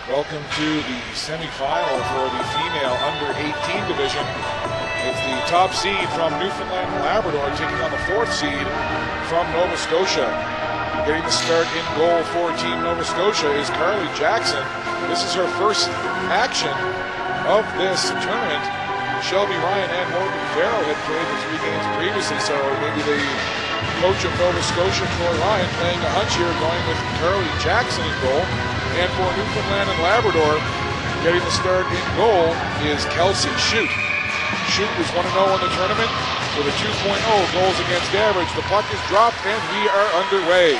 Welcome to the semifinal for the female under-18 division. It's the top seed from Newfoundland and Labrador taking on the fourth seed from Nova Scotia. Getting the start in goal for Team Nova Scotia is Carly Jackson. This is her first action of this tournament. Shelby Ryan and Morgan Farrow had played the 3 games previously, so maybe the coach of Nova Scotia, Troy Ryan, playing a hunch here, going with Carly Jackson in goal. And for Newfoundland and Labrador, getting the start in goal is Kelsey Shute. Shute is 1-0 in the tournament with a 2.0 goals against average. The puck is dropped and we are underway.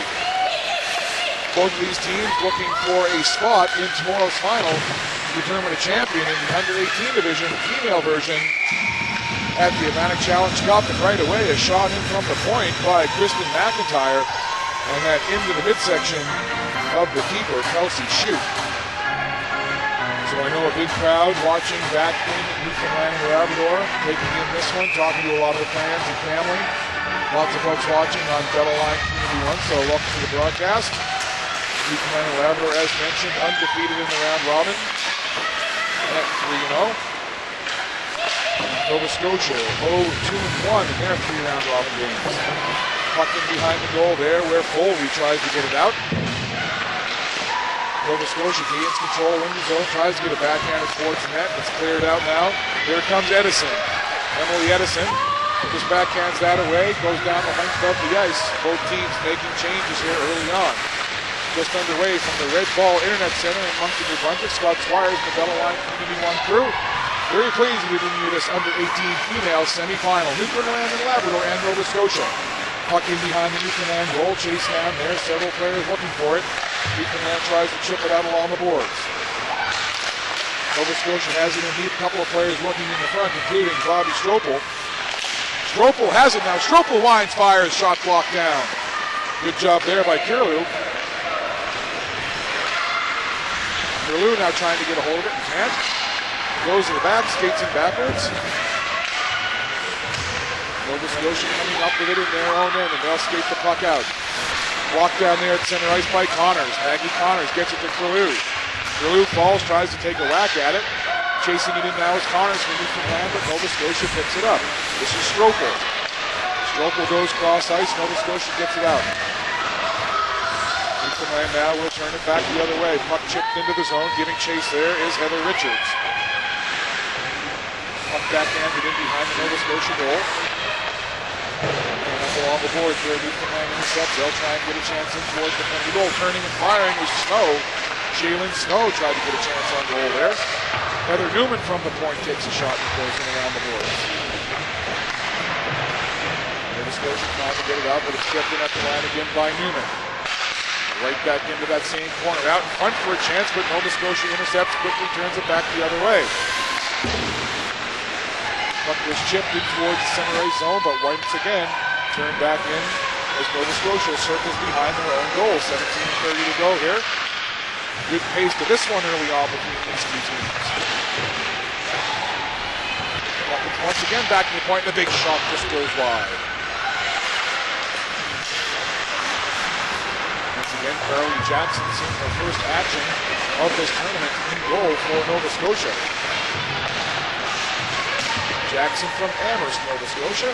Both of these teams looking for a spot in tomorrow's final to determine a champion in the under-18 division, female version, at the Atlantic Challenge Cup. And right away, a shot in from the point by Kristen McIntyre, and that into the midsection of the keeper, Kelsey Shute. So I know a big crowd watching back in Newfoundland and Labrador, taking in this one, talking to a lot of the fans and family. Lots of folks watching on Leblanc Community 1, so welcome to the broadcast. Newfoundland and Labrador, as mentioned, undefeated in the round robin at 3-0. Nova Scotia 0-2-1 in their 3 round robin games. Puck in behind the goal there where Foley tries to get it out. Nova Scotia gains control in the zone, tries to get a backhanded towards the net. It's cleared out now. Here comes Edison. Emily Edison just backhands that away, goes down the length of the ice. Both teams making changes here early on. Just underway from the Red Ball Internet Center in Moncton, New Brunswick. Scott Squires and the Bellarmine Community 1 crew. Very pleased to be bringing you this under-18 female semifinal. Newfoundland and Labrador and Nova Scotia. Puck in behind the Newfoundland goal, chase down there, several players looking for it. Newfoundland tries to chip it out along the boards. Nova Scotia has it in deep, a couple of players looking in the front, including Bobby Stropel. Stropel has it now. Stropel winds, fires, shot blocked down. Good job there by Kirlew. Kirlew now trying to get a hold of it and can't. Goes to the back, skates in backwards. Nova Scotia coming up with it in their own end, and they'll skate the puck out. Blocked down there at center ice by Connors. Maggie Connors gets it to Kirlew. Kirlew falls, tries to take a whack at it. Chasing it in now is Connors from Newfoundland, but Nova Scotia picks it up. This is Stropel. Stropel goes cross ice, Nova Scotia gets it out. Newfoundland now will turn it back the other way. Puck chipped into the zone, giving chase there is Heather Richards. Puck backhanded in behind the Nova Scotia goal. And up along the boards where Newfoundland intercepts, they'll try and get a chance in towards the front of the goal. Turning and firing is Snow. Shaylin Snow tried to get a chance on goal there. Heather Newman from the point takes a shot and goes in around the boards. Nova Scotia trying to get it out, but it's kept in at the line again by Newman. Right back into that same corner. Out in front for a chance, but Nova Scotia intercepts, quickly turns it back the other way. Puck was chipped in towards the center ice zone, but once again, turned back in as Nova Scotia circles behind their own goal. 17:30 to go here. Good pace to this one early on between these two teams. Once again, back to the point, and the big shot just goes wide. Once again, Carly Jackson seeing her first action of this tournament in goal for Nova Scotia. Jackson from Amherst, Nova Scotia.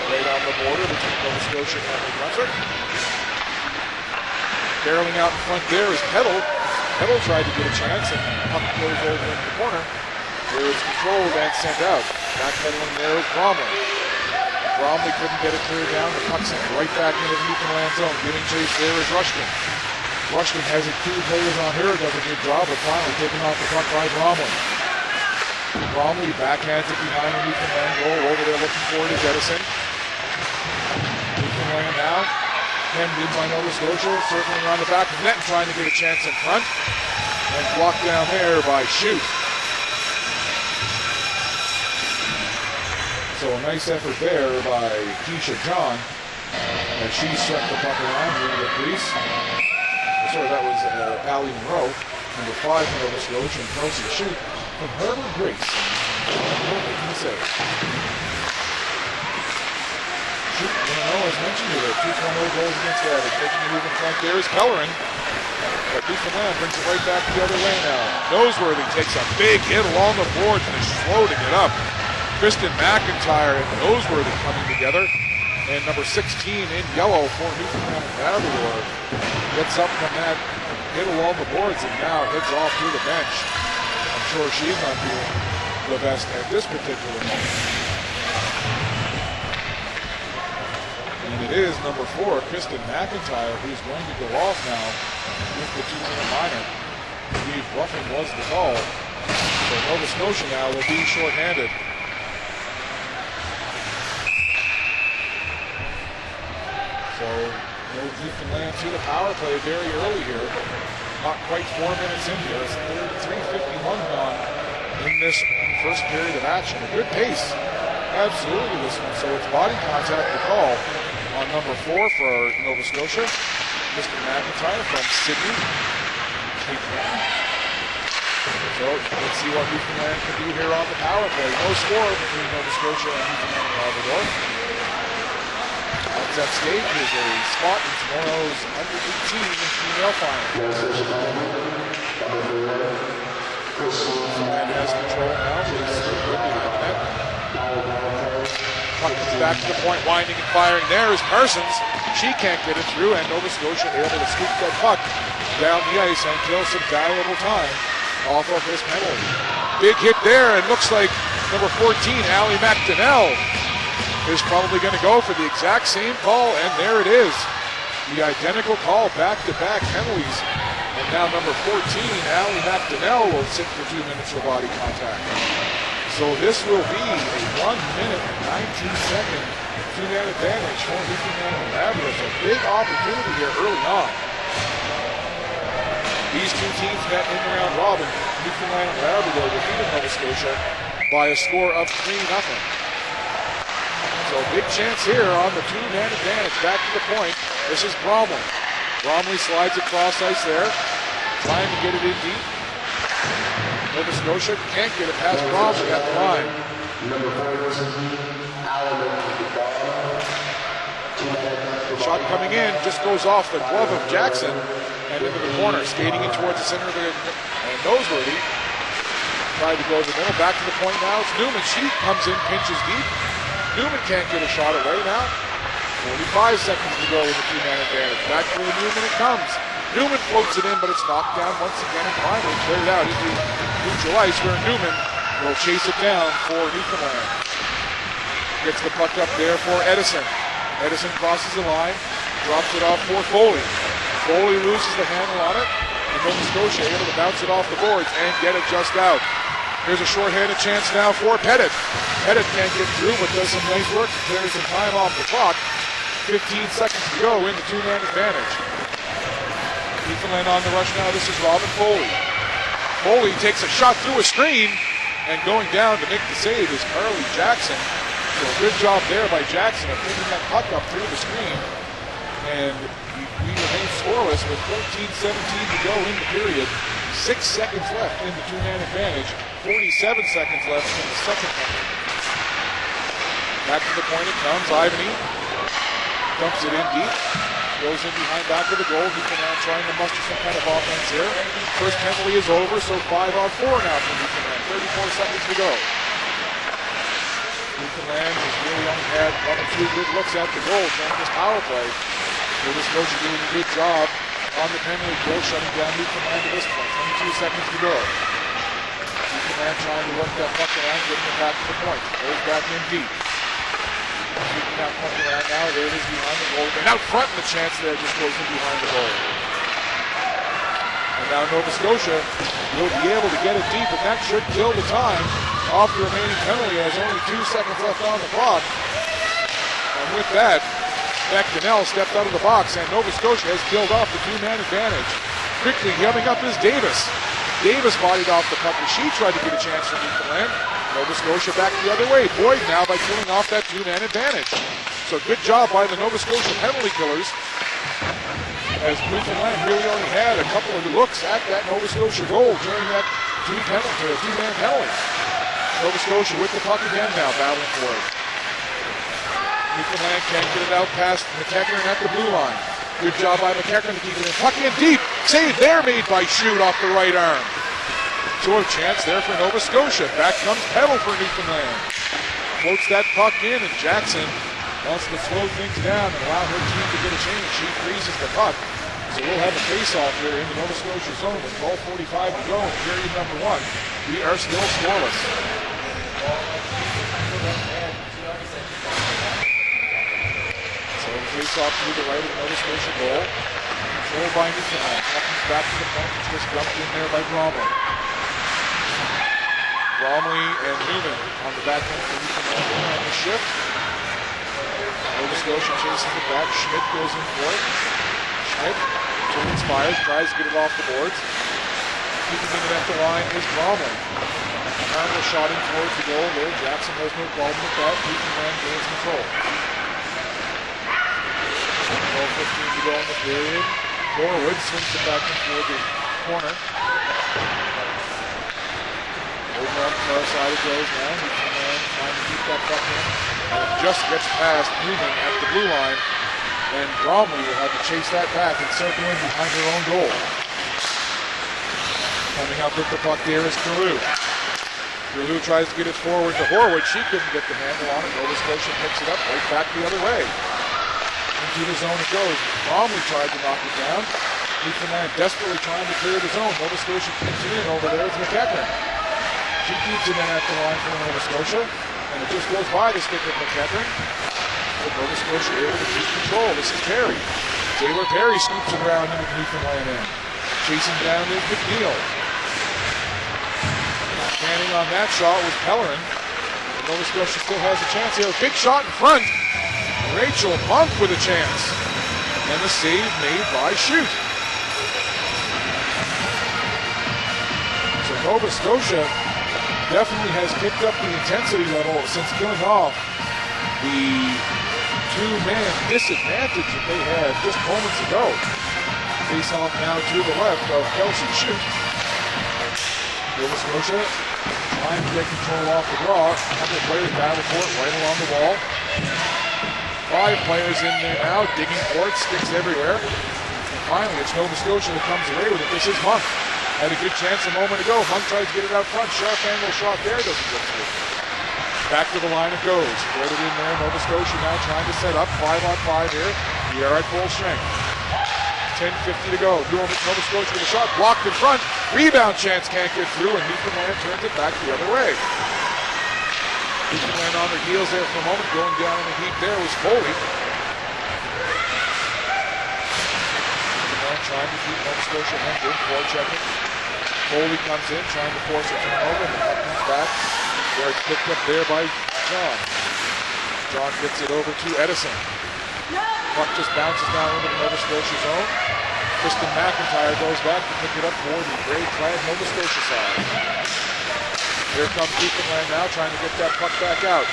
Right on the border between Nova Scotia and New Brunswick. Barreling out in front there is Peddle. Peddle tried to get a chance and puck goes over in the corner. There is controlled and sent out. Backpedaling there is Bromley. Bromley couldn't get it cleared down. The puck sent right back into the Newfoundland zone. Giving chase there is Rushton. Rushton has it 2 players on her. Does a good job, but finally taken off the puck by Bromley. Bromley backhands it behind the Newfoundland goal. Over there looking for it is Edison. Newfoundland now hemmed in by Nova Scotia, circling around the back of the net and trying to get a chance in front. And blocked down there by Shute. So a nice effort there by Keisha John as she swept the puck around near the crease. Sorry, that was Allie Monroe, number 5 for Nova Scotia, and Kelsey Shute from Harvard Grace. Shute, as mentioned, with 2.0 goals against average. Making the move in front there is Pellerin. But Newfoundland brings it right back the other way now. Noseworthy takes a big hit along the boards and is floating it up. Kristen McIntyre and Noseworthy coming together. And number 16 in yellow for Newfoundland and Labrador gets up from that hit along the boards and now heads off to the bench. I'm sure she's not doing the best at this particular moment. And it is number 4, Kristen McIntyre, who's going to go off now with the 2-minute minor. I believe roughing was the call. So Nova Scotia now will be shorthanded. So Newfoundland to the power play very early here. Not quite 4 minutes in here. It's 3:51 gone in this first period of action. A good pace. Absolutely this one. So it's body contact to call on number 4 for Nova Scotia. Mr. McIntyre from Sydney. So let's see what Newfoundland can do here on the power play. No score between Nova Scotia and Newfoundland and Labrador. What's at stake is a spot in tomorrow's under-18 female final. Newfoundland has control now. Puck comes back to the point, winding and firing. There is Parsons. She can't get it through, and Nova Scotia able to scoop that puck down the ice and kill some valuable time off of this penalty. Big hit there, and looks like number 14, Allie McDonnell, is probably going to go for the exact same call, and there it is. The identical call, back-to-back penalties. And now number 14, Allie McDonnell, will sit for 2 minutes for body contact. So this will be a 1 minute and 19-second two-man advantage for Newfoundland and Labrador. It's a big opportunity here early on. These two teams met in the round robin. Newfoundland and Labrador defeated Nova Scotia by a score of 3-0. So big chance here on the two-man advantage. Back to the point. This is Bromley. Bromley slides across ice there, trying to get it in deep. Nova Scotia can't get it past Bromley at the line. The shot coming in just goes off the glove of Jackson and into the corner, skating in towards the center of the Noseworthy. Tried to go to the middle, back to the point now. It's Newman. She comes in, pinches deep. Newman can't get a shot away now. 45 seconds to go with the two-man advantage. Back to Newman it comes. Newman floats it in, but it's knocked down once again and finally cleared out into neutral ice where Newman will chase it down for Newfoundland. Gets the puck up there for Edison. Edison crosses the line, drops it off for Foley. Foley loses the handle on it, and Nova Scotia able to bounce it off the boards and get it just out. Here's a shorthanded chance now for Pettit. Pettit can't get through, but does some nice work to clear some time off the clock. 15 seconds to go in the two-man advantage. Newfoundland on the rush now. This is Robyn Foley. Foley takes a shot through a screen, and going down to make the save is Carly Jackson. So good job there by Jackson of picking that puck up through the screen. And we remain scoreless with 14-17 to go in the period. 6 seconds left in the two-man advantage. 47 seconds left in the second half. Back to the point it comes. Ivany dumps it in deep. Goes in behind back of the goal. Newfoundland trying to muster some kind of offense here. First penalty is over, so 5-on-4 now for Newfoundland. 34 seconds to go. Newfoundland has really only had 1 or 2 good looks at the goal during this power play. Nova Scotia doing a good job on the penalty kill, shutting down Newfoundland to this point. 22 seconds to go. Newfoundland trying to work that puck around, getting it back to the point. Goes back in deep. Keeping that puck around now. There it is behind the goal. And out front in the chance there just goes in behind the goal. And now Nova Scotia will be able to get it deep, and that should kill the time off the remaining penalty as only 2 seconds left on the clock. And with that, McDonnell stepped out of the box, and Nova Scotia has killed off the two-man advantage. Quickly coming up is Davis. Davis bodied off the puck, and she tried to get a chance for Newfoundland. Nova Scotia back the other way. Boyd now by killing off that two-man advantage. So good job by the Nova Scotia penalty killers, as Newfoundland really only had a couple of looks at that Nova Scotia goal during that two-man penalty. Nova Scotia with the puck again now, battling for it. Newfoundland can't get it out past McEachern at the blue line. Good job by McEachran to keep it in. Puck in deep. Save there made by Shute off the right arm. So a chance there for Nova Scotia. Back comes Peddle for Newfoundland. Floats that puck in, and Jackson wants to slow things down and allow her team to get a change. She freezes the puck. So we'll have a face-off here in the Nova Scotia zone with 12:45 to go in period number 1. We are still scoreless. So the face-off to the right of the Nova Scotia goal. Controlled by Newfoundland. Comes back to the point. It's just dumped in there by Bromley. Bromley and Newman on the back end for Newfoundland on the shift. Nova Scotia chases it back. Schmidt goes in for it. Schmidt inspires, tries to get it off the boards. Keeping it at the line is Bromley. Campbell shot in towards the goal there. Jackson has no problem with that. Newfoundland gains control. 12:15 to go in the period. Horwood swings it back in toward the corner. Over on the far side it goes now. Newfoundland trying to keep that puck in. And it just gets past Newman at the blue line. And Bromley will have to chase that back and circle in behind her own goal. Coming up with the puck there is Carew. Carew tries to get it forward to Horwood. She couldn't get the handle on it. Nova Scotia picks it up right back the other way. Into the zone it goes. Bromley tried to knock it down. Newfoundland desperately trying to clear the zone. Nova Scotia keeps it in over there with McEachran. She keeps it in at the line for Nova Scotia. And it just goes by the stick of McEachran. But Nova Scotia able to keep control. This is Perry. Taylor Perry scoops it around into Newfoundland end. Chasing down is McNeil. Standing on that shot was Pellerin. Nova Scotia still has a chance here. Big shot in front. Rachel Monk with a chance. And the save made by Shute. So Nova Scotia definitely has picked up the intensity level since killing off the two-man disadvantage that they had just moments ago. Face off now to the left of Kelsey Shute. Nova Scotia trying to get control off the draw. A couple of players battle for it right along the wall. 5 players in there now, digging for it, sticks everywhere. And finally, it's Nova Scotia that comes away with it. This is Monk. Had a good chance a moment ago. Monk tries to get it out front. Sharp angle shot there, doesn't get through. Back to the line it goes. Put it in there. Nova Scotia now trying to set up 5-on-5 here. We are at full strength. 10:50 to go. Nova Scotia with a shot blocked in front. Rebound chance can't get through, and Newfoundland turns it back the other way. Newfoundland on their heels there for a moment. Going down in the heat there was Foley. Newfoundland trying to keep Nova Scotia hemmed in. Forechecking. Foley comes in, trying to force a turnover, and the puck comes back. Where it's picked up there by John. John gets it over to Edison. Puck just bounces down into the Nova Scotia zone. Kristen McIntyre goes back to pick it up for the gray-clad Nova Scotia side. Here comes Newfoundland now, trying to get that puck back out.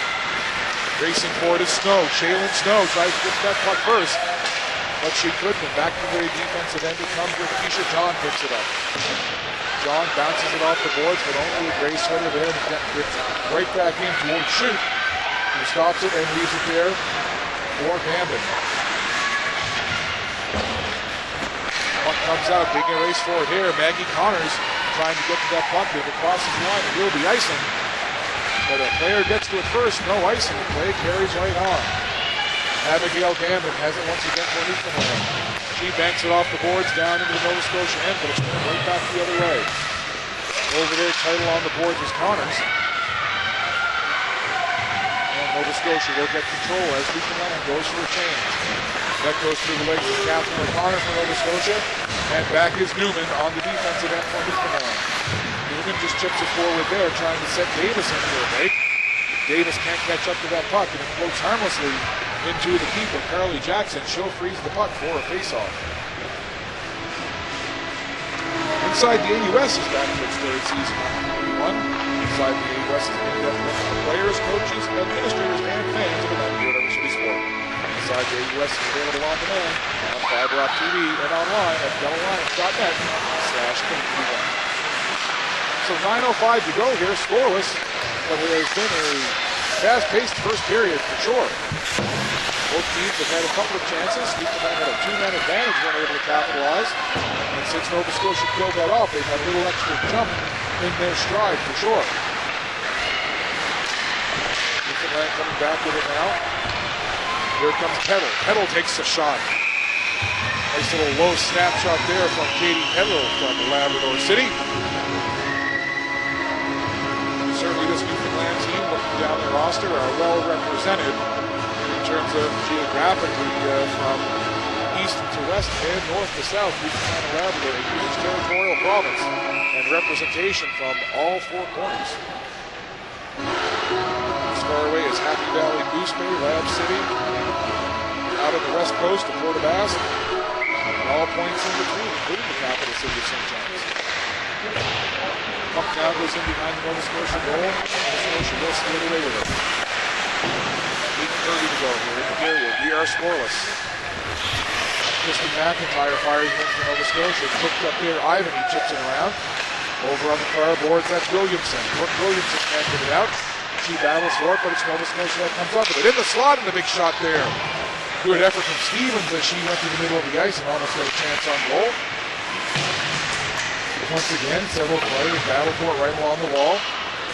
Racing for it is Snow. Shaylin Snow tries to get that puck first, but she couldn't. Back to the defensive end it comes with Keisha. John picks it up. John bounces it off the boards, but only with Grace Hutter there to get it right back in towards Shute, who stops it and leaves it there for Gambin. Puck comes out, big erase for it here. Maggie Connors trying to get to that puck. If it crosses the line, it will be icing. But a player gets to it first, no icing. The play carries right on. Abigail Gambin has it once again for Newfoundland. She banks it off the boards down into the Nova Scotia end, but it's going right back the other way. Over there, title on the boards was Connors. And Nova Scotia will get control as Newfoundland goes for a change. That goes through the legs of Catherine O'Connor for Nova Scotia. And back is Newman on the defensive end for Newfoundland. Newman just chips it forward there, trying to set Davis into a break. Davis can't catch up to that puck, and it floats harmlessly into the keeper, Carly Jackson. She'll freeze the puck for a face-off. Inside the AUS is back to its third season on 41. Inside the AUS is indefinite for players, coaches, administrators, and fans of the Vancouver University sport. Inside the AUS is available on demand on Fiber Op TV and online at DevilLions.net/KTV. So 9:05 to go here, scoreless, but it has been a fast-paced first period for sure. Both teams have had a couple of chances. Newfoundland had a 2-man advantage, weren't able to capitalize. And since Nova Scotia killed that off, they've had a little extra jump in their stride for sure. Newfoundland coming back with it now. Here comes Peddle. Peddle takes a shot. Nice little low snapshot there from Katie Peddle from Labrador City. Certainly this Newfoundland team, looking down the roster, are well represented in terms of geographically from east to west and north to south. Newfoundland and Labrador, a huge territorial province, and representation from all four corners. As far away as Happy Valley, Goose Bay, Lab City, out on the west coast of Port aux Basques, and all points in between, including the capital city of St. John's. Puck now goes in behind the Nova Scotia goal. Nova Scotia will steal away with it. 8:30 to go here in the period. We are scoreless. Kristen McIntyre fires in for Nova Scotia. Hooked up there. Ivan, he chips it around. Over on the far boards, that's Williamson. Brooke Williamson can't get it out. She battles for it, but it's Nova Scotia that comes up with it. In the slot, and the big shot there. Good effort from Stevens as she went to the middle of the ice and almost got a chance on goal. Once again, several players battle for it right along the wall.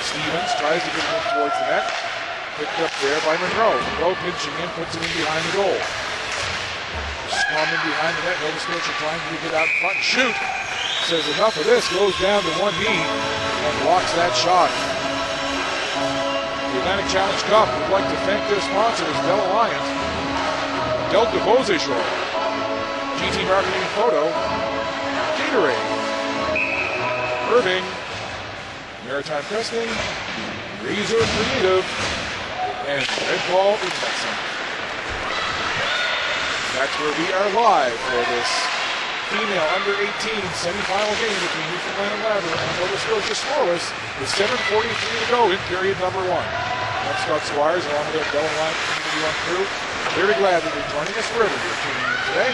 Stevens tries to get it towards the net. Picked up there by Monroe. Monroe pinching in, puts it in behind the goal. Coming behind the net, Nova Scotia trying to get out in front and shoot. Says enough of this, goes down to one knee and blocks that shot. The Atlantic Challenge Cup would like to thank their sponsors, Bell Alliance, Delta Bose Shore, GT Marketing and Photo, Gatorade, Irving, Maritime Cresting, Razor Creative, and Red Ball Internet Center. That's where we are live for this female under-18 semifinal game between Newfoundland and Labrador and Nova Scotia scoreless with 7:43 to go in period number 1. I'm Scott Squires along with our Bell Line Community One crew. Very glad that you're joining us wherever you're tuning in today.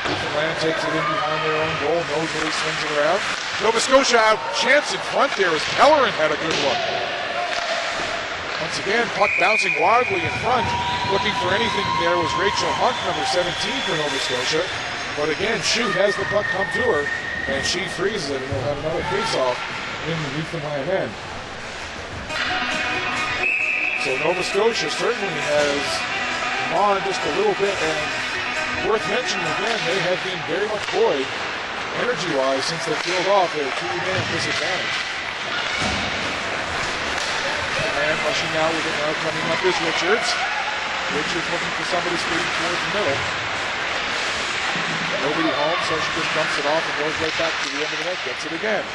Newfoundland takes it in behind their own goal. Noseworthy swings it around. Nova Scotia out chance in front there as Pellerin had a good look. Once again, puck bouncing wildly in front. Looking for anything there was Rachel Hunt, number 17 for Nova Scotia. But again, Shoot has the puck come to her, and she freezes it, and we'll have another face-off in the Newfoundland end. So Nova Scotia certainly has come on just a little bit, and worth mentioning again, they have been very much buoyed, energy-wise, since they killed off their 2-man disadvantage. And rushing now with it now coming up is Richards. Richards looking for somebody skating towards the middle. Nobody home, so she just dumps it off and goes right back to the end of the net, gets it again.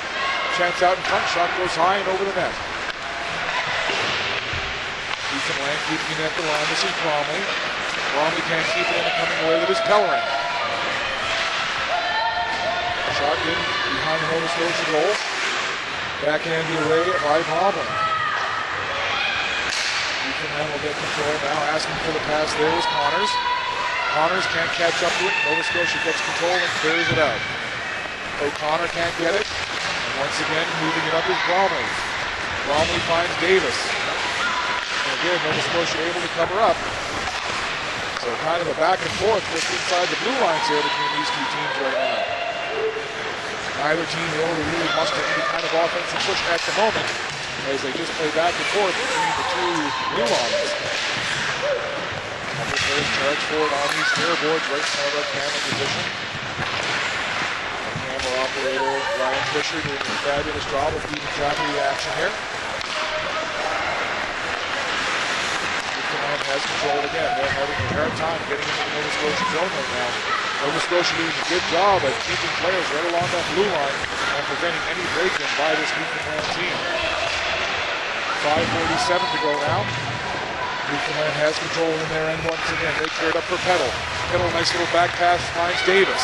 Chance out in front, shot goes high and over the net. Newfoundland keeping it at the line. This is Bromley. Bromley can't keep it in, and coming away with his Pellerin. Shot in behind the Nova Scotia goal. Backhand the array by Bromley. Newfoundland will get control now, asking for the pass there was Connors. Connors can't catch up to it. Nova Scotia gets control and clears it out. O'Connor can't get it. And once again, moving it up is Bromley. Bromley finds Davis. And again, Nova Scotia able to cover up. So kind of a back and forth just inside the blue lines here between these two teams right now. Neither team able to really muster any kind of offensive push at the moment as they just play back and forth between the two blue lines. Players charge forward on these scoreboards right in front of our camera position. Our camera operator Ryan Fisher doing a fabulous job of keeping track of the action here. Newfoundland has control again. They're having a hard time getting into the Nova Scotia zone right now. Nova Scotia doing a good job at keeping players right along that blue line and preventing any break-in by this Newfoundland team. 5:47 to go now. Newfoundland has control in their end once again. They cleared up for Peddle. Peddle, nice little back pass, finds Davis.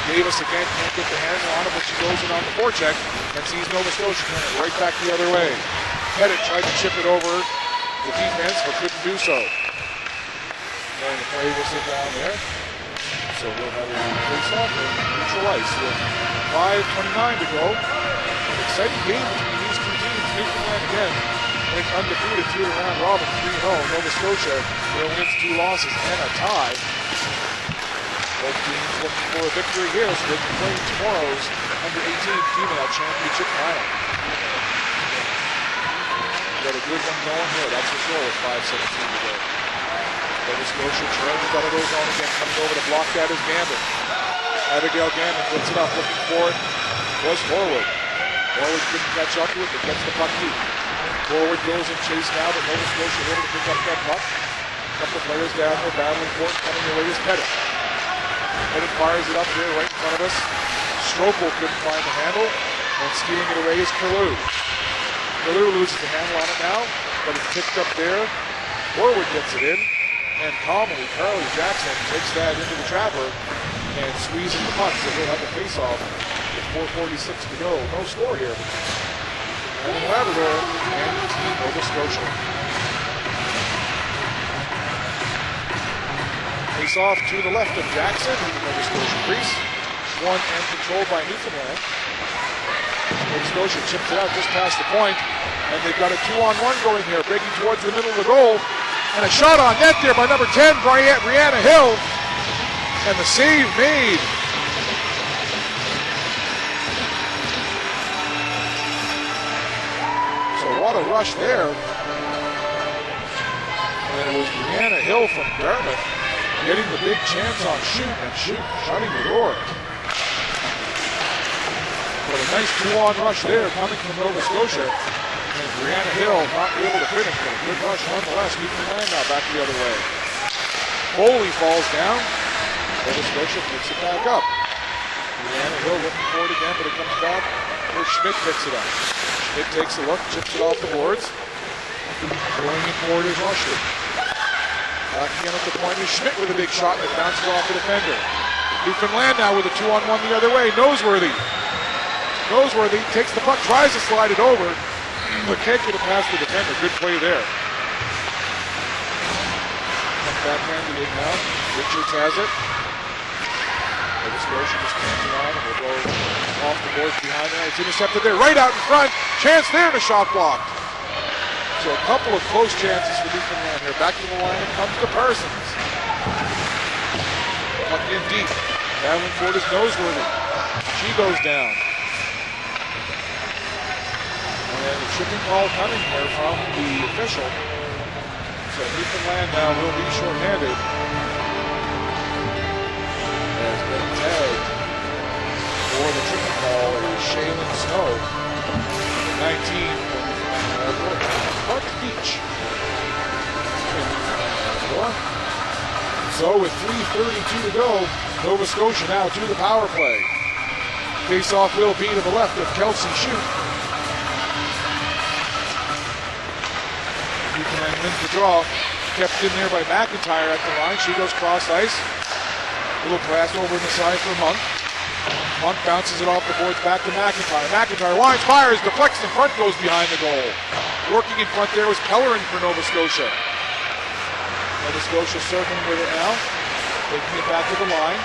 Davis again can't get the handle on it, but she goes in on the forecheck and sees Nova Scotia turn it right back the other way. Pettit tried to chip it over the defense, but couldn't do so. And the play will sit down there. So we'll have a face-off in neutral ice with 5:29 to go. An exciting game between these two teams. Newfoundland again went undefeated through the round robin 3-0. Nova Scotia wins 2 losses and a tie. Both teams looking for a victory here, so they can play tomorrow's under-18 female championship final. Got a good one going here, that's for sure, with 5:17 to go. Nova Scotia charges out of those on again, comes over to block that is Gambit. Abigail Gambit puts it up, looking for it was Horwood. Horwood couldn't catch up to it, but gets the puck deep. Horwood goes and chase now, but Nova Scotia able to pick up that puck. A couple players down there battling for it, coming away is Pettit. Pettit fires it up there right in front of us. Stropel couldn't find the handle, and stealing it away is Curlew. Curlew loses the handle on it now, but it's picked up there. Horwood gets it in, and calmly Carly Jackson takes that into the trapper and squeezes the puck, so he'll have a face-off with 4:46 to go. No score here. And Labrador and Team Nova Scotia. Face-off to the left of Jackson, Nova Scotia crease. Won and controlled by Newfoundland. Nova Scotia chips it out just past the point, and they've got a 2-on-1 going here, breaking towards the middle of the goal. And a shot on net there by number 10, Brianna Hill. And the save made. So what a rush there. And it was Brianna Hill from Dartmouth getting the big chance on shutting the door. But a nice 2-on rush there coming from Nova Scotia. And Brianna Hill not able to finish, but a good rush nonetheless. Newfoundland now back the other way. Foley falls down. Nova Scotia picks it back up. Brianna Hill looking for it again, but it comes back where Schmidt picks it up. Schmidt takes a look, chips it off the boards. Going in forward is Rushton. Back again at the point is Schmidt with a big shot that bounces off the defender. Newfoundland now with a 2-on-1 the other way. Noseworthy takes the puck, tries to slide it over, but can't get it past the defender. Good play there. Backhanded in now. Richards has it. Nova Scotia just turns it on and will go off the boards behind that. It's intercepted there, right out in front. Chance there, and a shot blocked. So a couple of close chances for Newfoundland here. Back to the line and comes to Parsons. Puck in deep. Battling for it is Noseworthy. She goes down. And a tripping call coming here from the official. So Newfoundland now will be shorthanded. Has been tagged for the tripping call is Shaylin Snow. 19 for Park Beach. So with 3:32 to go, Nova Scotia now to the power play. Face-off will be to the left of Kelsey Shute. Newfoundland wins the draw. Kept in there by McIntyre at the line. She goes cross ice. Little pass over in the side for Monk. Monk bounces it off the boards back to McIntyre. McIntyre winds, fires, deflects in front, goes behind the goal. Working in front there was Pellerin for Nova Scotia. Nova Scotia circling with it now. Taking it back to the line.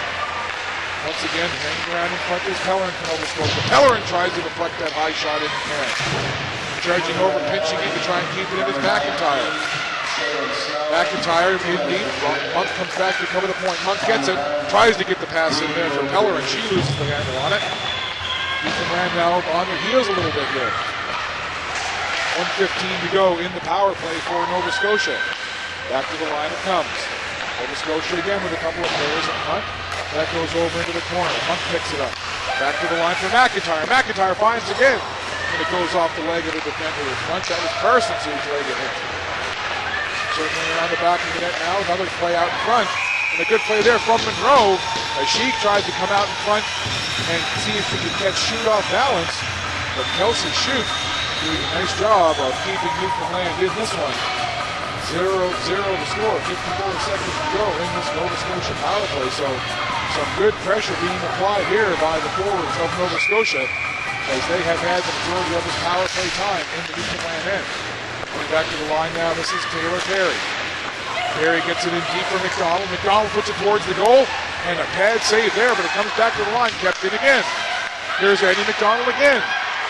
Once again, hanging around in front is Pellerin for Nova Scotia. Pellerin tries to deflect that high shot in the can. Charging over, pinching in to try and keep it in is McIntyre. McIntyre in deep. Monk comes back to cover the point. Monk gets it. Tries to get the pass in there for Pellerin. She loses the handle on it. Newfoundland now on their heels a little bit here. 1:15 to go in the power play for Nova Scotia. Back to the line it comes. Nova Scotia again with a couple of players in front. That goes over into the corner. Monk picks it up. Back to the line for McIntyre. McIntyre finds again. And it goes off the leg of the defender in front. That was Parsons whose leg it hit. Circling around the back of the net now. Another play out in front. And a good play there from Monroe as she tries to come out in front and see if she can catch Shute off balance. But Kelsey Shute doing a nice job of keeping Newfoundland in this one. 0-0 to score. 54 seconds to go in this Nova Scotia power play. So some good pressure being applied here by the forwards of Nova Scotia as they have had the majority of this power play time in the Newfoundland end. Coming back to the line now, this is Taylor Terry. Terry gets it in deep for McDonald. McDonald puts it towards the goal, and a pad save there, but it comes back to the line, kept in again. Here's Eddie McDonald again.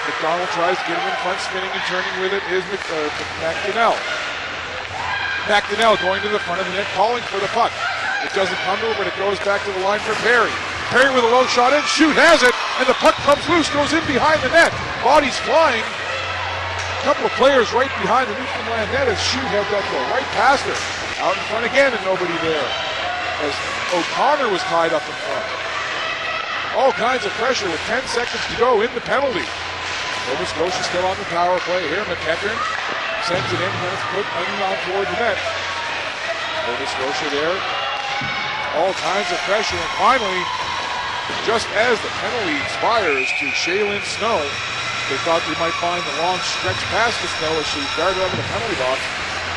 McDonald tries to get him in front, spinning and turning with it is McDonnell. McDonnell going to the front of the net, calling for the puck. It doesn't come to him, but it goes back to the line for Perry. Perry with a low shot in, shoot has it, and the puck comes loose, goes in behind the net. Bodies flying. A couple of players right behind the Newfoundland net as Shoot had that go right past her. Out in front again and nobody there. As O'Connor was tied up in front. All kinds of pressure with 10 seconds to go in the penalty. Nova Scotia still on the power play here. McEachern sends it in, and it's put on toward the net. Nova Scotia there. All kinds of pressure, and finally, just as the penalty expires to Shaylin Snow, they thought they might find the long stretch past the Snow as she darted out of the penalty box,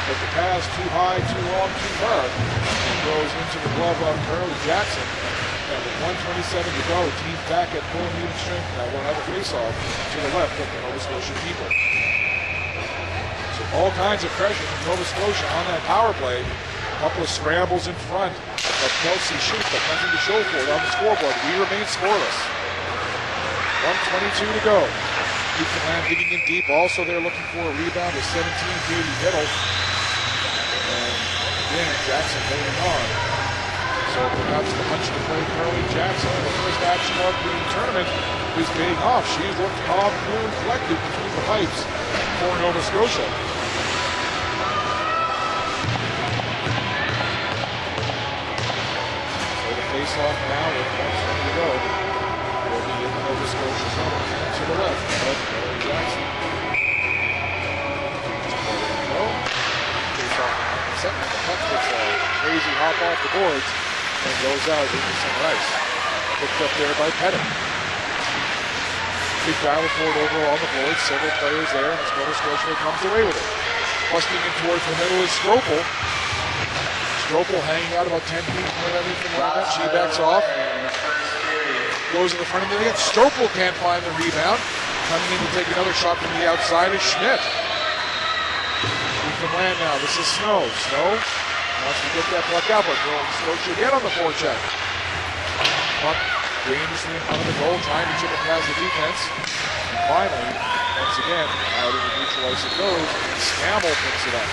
but the pass too high, too long, too far, and goes into the glove of Curly Jackson. And with 1:27 to go, team back at full meter strength. Now we'll have a face-off to the left of the Nova Scotia people. So all kinds of pressure from Nova Scotia on that power play. A couple of scrambles in front of Kelsey Shoot, but nothing to show for it on the scoreboard. We remain scoreless. 1:22 to go. Newfoundland digging in deep. Also they're looking for a rebound with 17 Katie Biddle. And again, Jackson holding on. So perhaps the punch to play Curly Jackson, the first action of the tournament, is paying off. She's looked calm, cool, and collected between the pipes for Nova Scotia. Face-off now with 1:20 to go. Will be in the Nova Scotia zone to the left of Curly Jackson. Face-off in the second. The puck gets a crazy hop off the boards and goes out into center ice. Picked up there by Pettit. Big battle for it over on the boards. Several players there, and Nova Scotia comes away with it. Busting in towards the middle is Stropel. Stropel hanging out about 10 feet from everything like that. She backs off. Goes in the front of the net. Stropel can't find the rebound. Coming in to take another shot from the outside is Schmidt. Newfoundland now. This is Snow. Snow wants to get that puck out, but Nova Scotia again on the forecheck. Puck dangerously in front of the goal, trying to chip it past the defense. And finally, once again, out of the neutral ice it goes, and Scammell picks it up.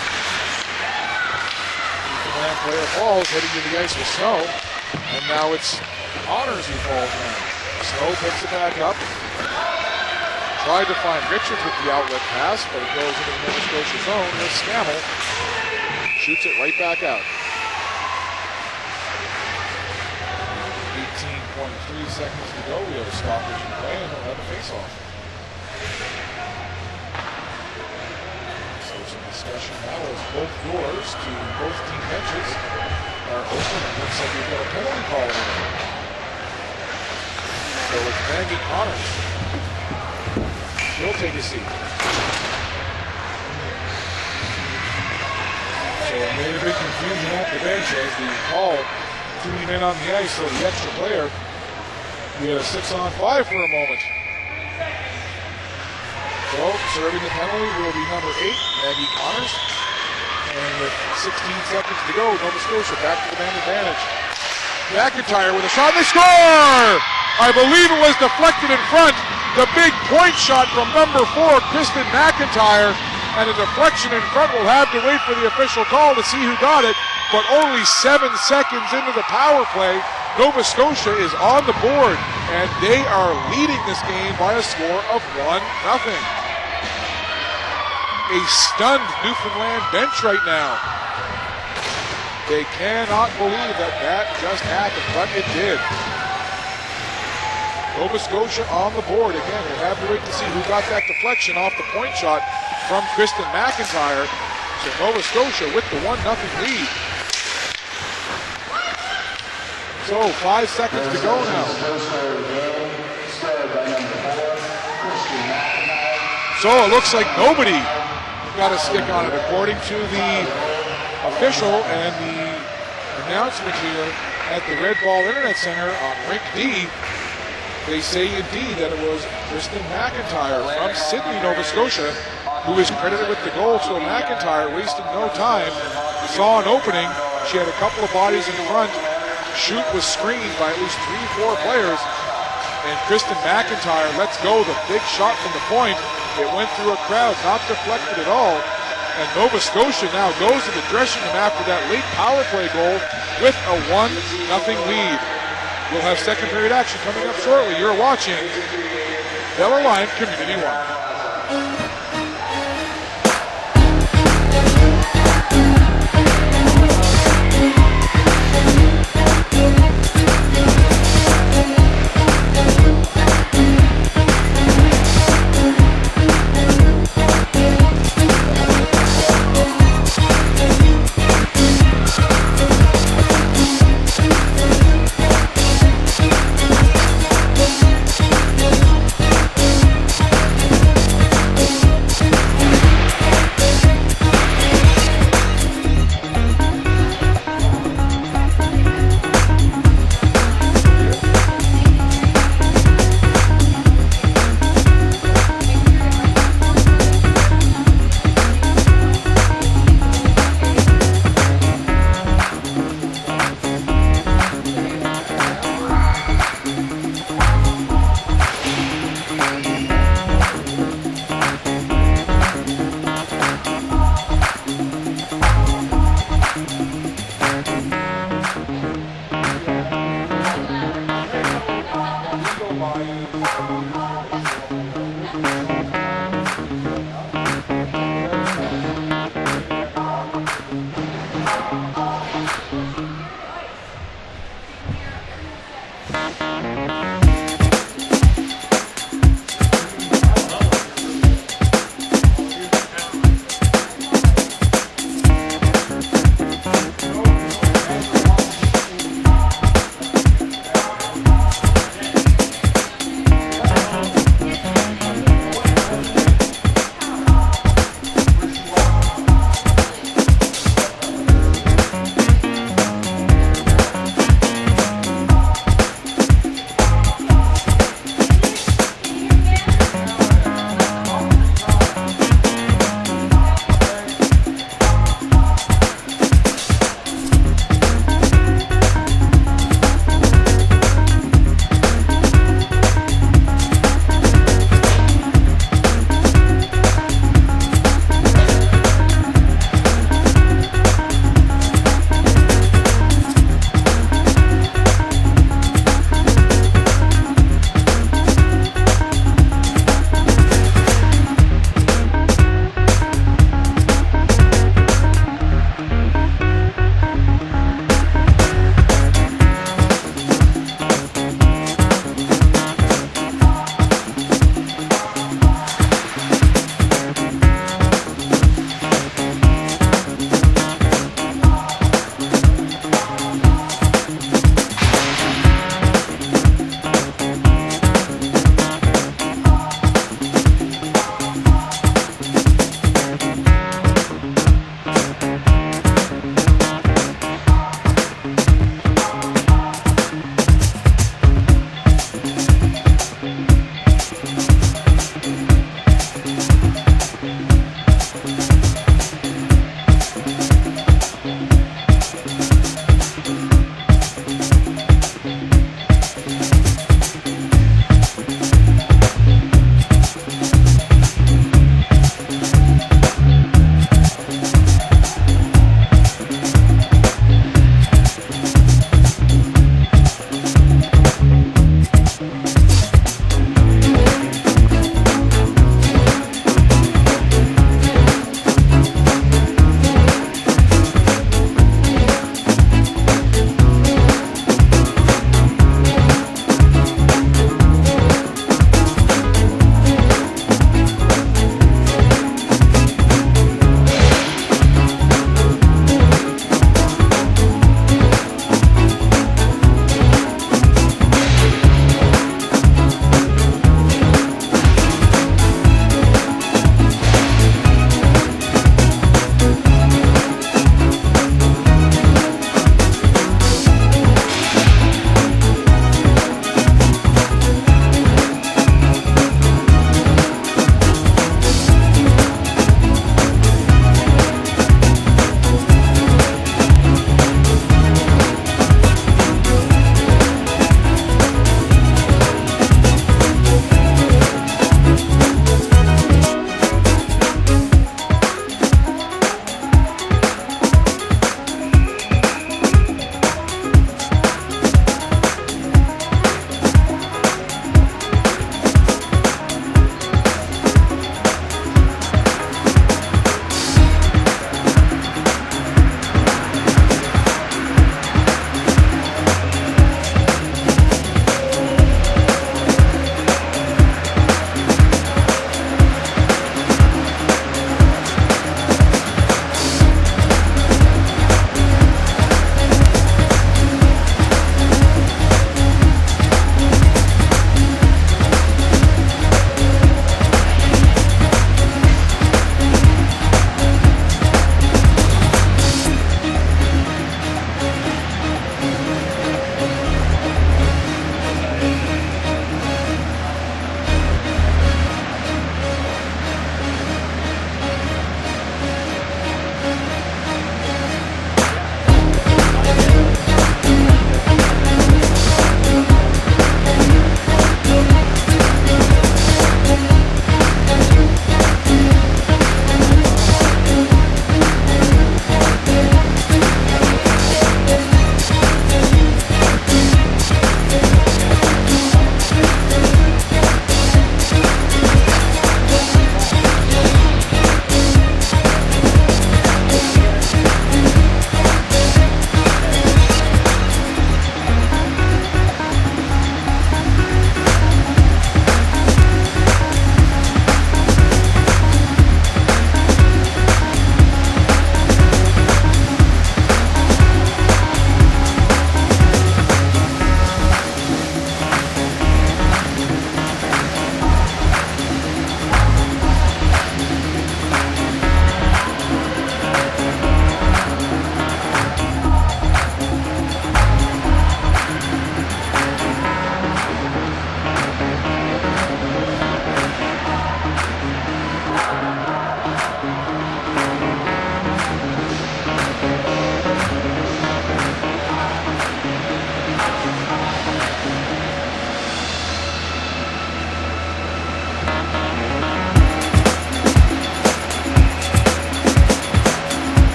Newfoundland player falls, heading to the ice with Snow, and now it's Honors who falls now. Snow picks it back up. Tried to find Richards with the outlet pass, but it goes into the Nova Scotia zone with Scammell. Shoots it right back out. 18.3 seconds to go. We have a stoppage in play, and we'll have a face-off. So some discussion now as both doors to both team benches are open. It looks like we've got a penalty call in. So it's Maggie Connors. She'll take a seat. So it made a big confusion off the bench as the call tuning in on the ice, so the extra player, we had a 6-on-5 for a moment. So serving the penalty will be number 8, Maggie Connors. And with 16 seconds to go, Nova Scotia back to the man advantage. McIntyre with a shot, and they score! I believe it was deflected in front. The big point shot from number 4, Kristen McIntyre. And a deflection in front. Will have to wait for the official call to see who got it. But only 7 seconds into the power play, Nova Scotia is on the board. And they are leading this game by a score of 1-0. A stunned Newfoundland bench right now. They cannot believe that that just happened, but it did. Nova Scotia on the board. Again, we'll have to wait to see who got that deflection off the point shot from Kristen McIntyre. So Nova Scotia with the 1-0 lead. So 5 seconds to go now. So it looks like nobody got a stick on it according to the official and the announcement here at the Red Ball Internet Center on Rink D. They say indeed that it was Kristen McIntyre from Sydney, Nova Scotia, who is credited with the goal. So McIntyre, wasting no time, saw an opening. She had a couple of bodies in front. Shoot was screened by at least 3-4 players. And Kristen McIntyre lets go the big shot from the point. It went through a crowd, not deflected at all. And Nova Scotia now goes to the dressing room after that late power play goal with a 1-0 lead. We'll have second period action coming up shortly. You're watching Bella Line Community One.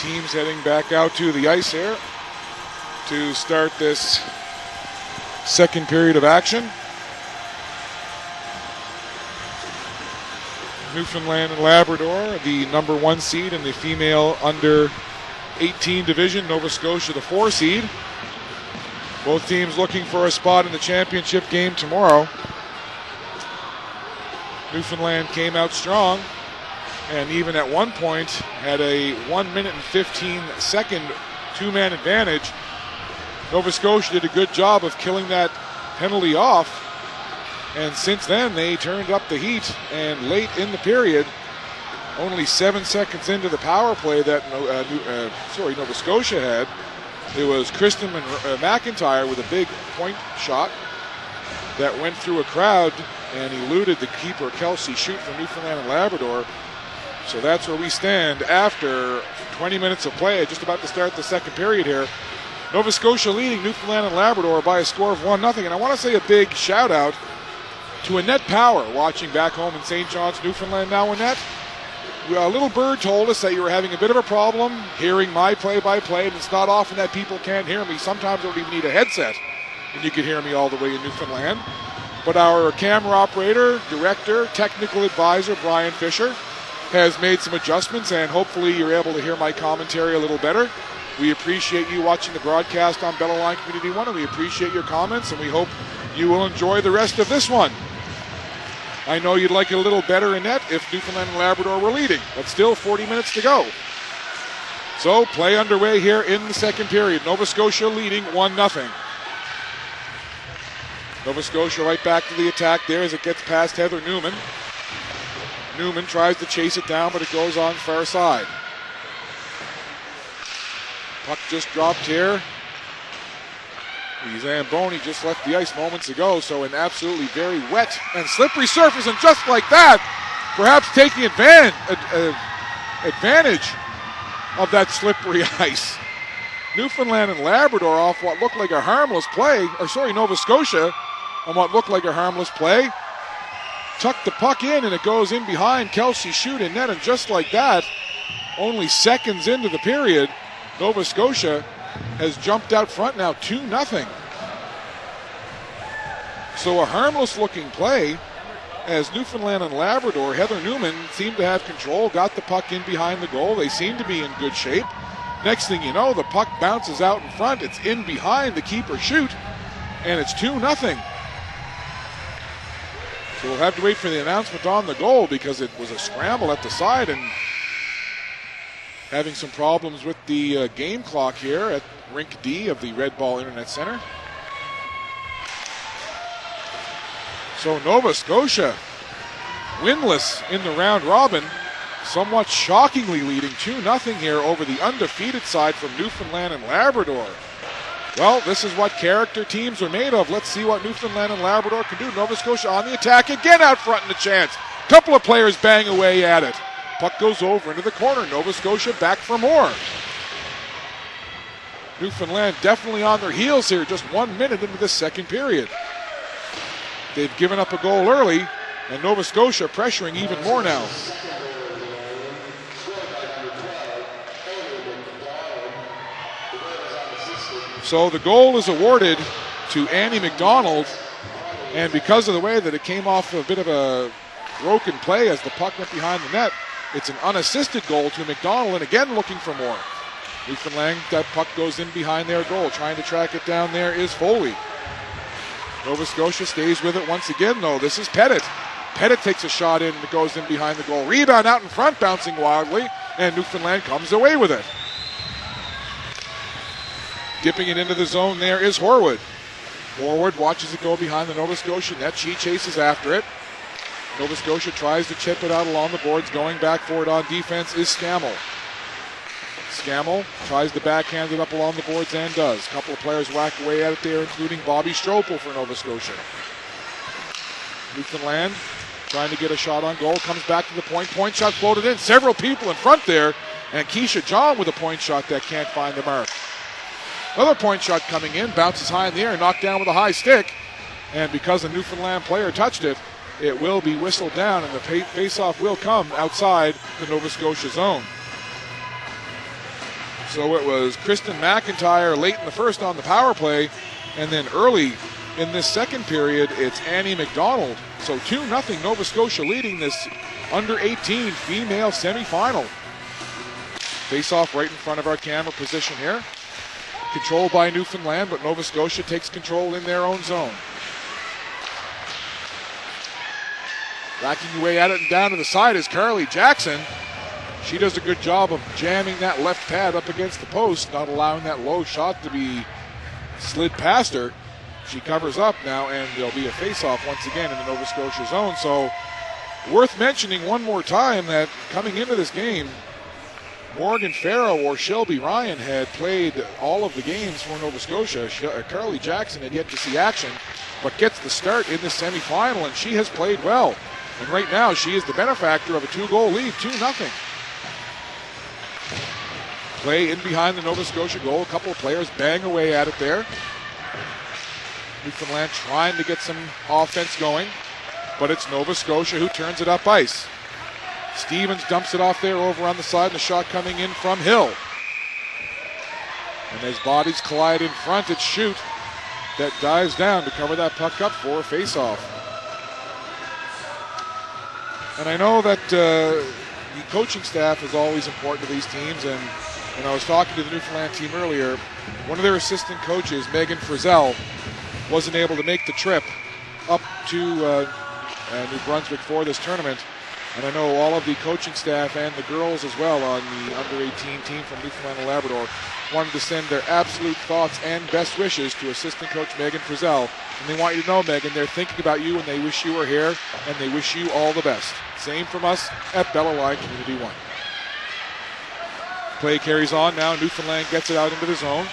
Teams heading back out to the ice here to start this second period of action. Newfoundland and Labrador, the number 1 seed in the female under 18 division. Nova Scotia, the 4 seed. Both teams looking for a spot in the championship game tomorrow. Newfoundland came out strong, and even at one point had a 1 minute and 15 second two-man advantage. Nova Scotia did a good job of killing that penalty off, and since then they turned up the heat, and late in the period, only 7 seconds into the power play that Nova Scotia had, it was Kristen McIntyre with a big point shot that went through a crowd and eluded the keeper Kelsey Shute from Newfoundland and Labrador. So that's where we stand after 20 minutes of play, just about to start the second period here. Nova Scotia leading Newfoundland and Labrador by a score of 1-0. And I want to say a big shout out to Annette Power, watching back home in St. John's, Newfoundland. Now, Annette, a little bird told us that you were having a bit of a problem hearing my play-by-play, and it's not often that people can't hear me. Sometimes I don't even need a headset, and you can hear me all the way in Newfoundland. But our camera operator, director, technical advisor, Brian Fisher, has made some adjustments, and hopefully you're able to hear my commentary a little better. We appreciate you watching the broadcast on Bella Line Community 1, and we appreciate your comments, and we hope you will enjoy the rest of this one. I know you'd like it a little better, Annette, if Newfoundland and Labrador were leading, but still 40 minutes to go. So play underway here in the second period. Nova Scotia leading 1-0. Nova Scotia right back to the attack there as it gets past Heather Newman. Newman tries to chase it down, but it goes on far side. Puck just dropped here. The Zamboni just left the ice moments ago, so an absolutely very wet and slippery surface, and just like that, perhaps taking advantage of that slippery ice. Newfoundland and Labrador off what looked like a harmless play, Nova Scotia on what looked like a harmless play. Tucked the puck in, and it goes in behind Kelsey Shute in net, and just like that, only seconds into the period, Nova Scotia has jumped out front now 2-0. So a harmless-looking play as Newfoundland and Labrador, Heather Newman seemed to have control, got the puck in behind the goal. They seem to be in good shape. Next thing you know, the puck bounces out in front. It's in behind the keeper Shute, and it's 2-0. So we'll have to wait for the announcement on the goal because it was a scramble at the side and having some problems with the game clock here at Rink D of the Red Ball Internet Center. So Nova Scotia winless in the round robin, somewhat shockingly leading 2-0 here over the undefeated side from Newfoundland and Labrador. Well, this is what character teams are made of. Let's see what Newfoundland and Labrador can do. Nova Scotia on the attack again, out front in the chance. Couple of players bang away at it. Puck goes over into the corner. Nova Scotia back for more. Newfoundland definitely on their heels here, just 1 minute into the second period. They've given up a goal early, and Nova Scotia pressuring even more now. So the goal is awarded to Annie McDonald, and because of the way that it came off a bit of a broken play as the puck went behind the net, it's an unassisted goal to McDonald, and again looking for more. Newfoundland, that puck goes in behind their goal. Trying to track it down there is Foley. Nova Scotia stays with it once again, though. This is Pettit. Pettit takes a shot in and it goes in behind the goal. Rebound out in front, bouncing wildly, and Newfoundland comes away with it. Dipping it into the zone there is Horwood. Horwood watches it go behind the Nova Scotia net. She chases after it. Nova Scotia tries to chip it out along the boards. Going back for it on defense is Scammell. Scammell tries to backhand it up along the boards and does. A couple of players whack away at it there, including Bobby Stropel for Nova Scotia. Newfoundland trying to get a shot on goal, comes back to the point. Point shot floated in. Several people in front there, and Keisha John with a point shot that can't find the mark. Another point shot coming in, bounces high in the air, knocked down with a high stick, and because a Newfoundland player touched it, it will be whistled down, and the face-off will come outside the Nova Scotia zone. So it was Kristen McIntyre late in the first on the power play, and then early in this second period, it's Annie McDonald. So 2-0 Nova Scotia leading this under-18 female semifinal. Face-off right in front of our camera position here. Controlled by Newfoundland, but Nova Scotia takes control in their own zone. Racking away at it and down to the side is Carly Jackson. She does a good job of jamming that left pad up against the post, not allowing that low shot to be slid past her. She covers up now, and there'll be a face-off once again in the Nova Scotia zone. So worth mentioning one more time that coming into this game, Morgan Farrow or Shelby Ryan had played all of the games for Nova Scotia. Carly Jackson had yet to see action, but gets the start in the semifinal, and she has played well. And right now, she is the benefactor of a 2-goal lead, 2-0. Play in behind the Nova Scotia goal. A couple of players bang away at it there. Newfoundland trying to get some offense going, but it's Nova Scotia who turns it up ice. Stevens dumps it off there over on the side, and the shot coming in from Hill. And as bodies collide in front, it's Shoot that dives down to cover that puck up for a face-off. And I know that the coaching staff is always important to these teams, and I was talking to the Newfoundland team earlier. One of their assistant coaches, Megan Frizzell, wasn't able to make the trip up to New Brunswick for this tournament. And I know all of the coaching staff and the girls as well on the under-18 team from Newfoundland and Labrador wanted to send their absolute thoughts and best wishes to assistant coach Megan Frizzell. And they want you to know, Megan, they're thinking about you and they wish you were here and they wish you all the best. Same from us at Bella Line Community 1. Play carries on now. Newfoundland gets it out into the zone.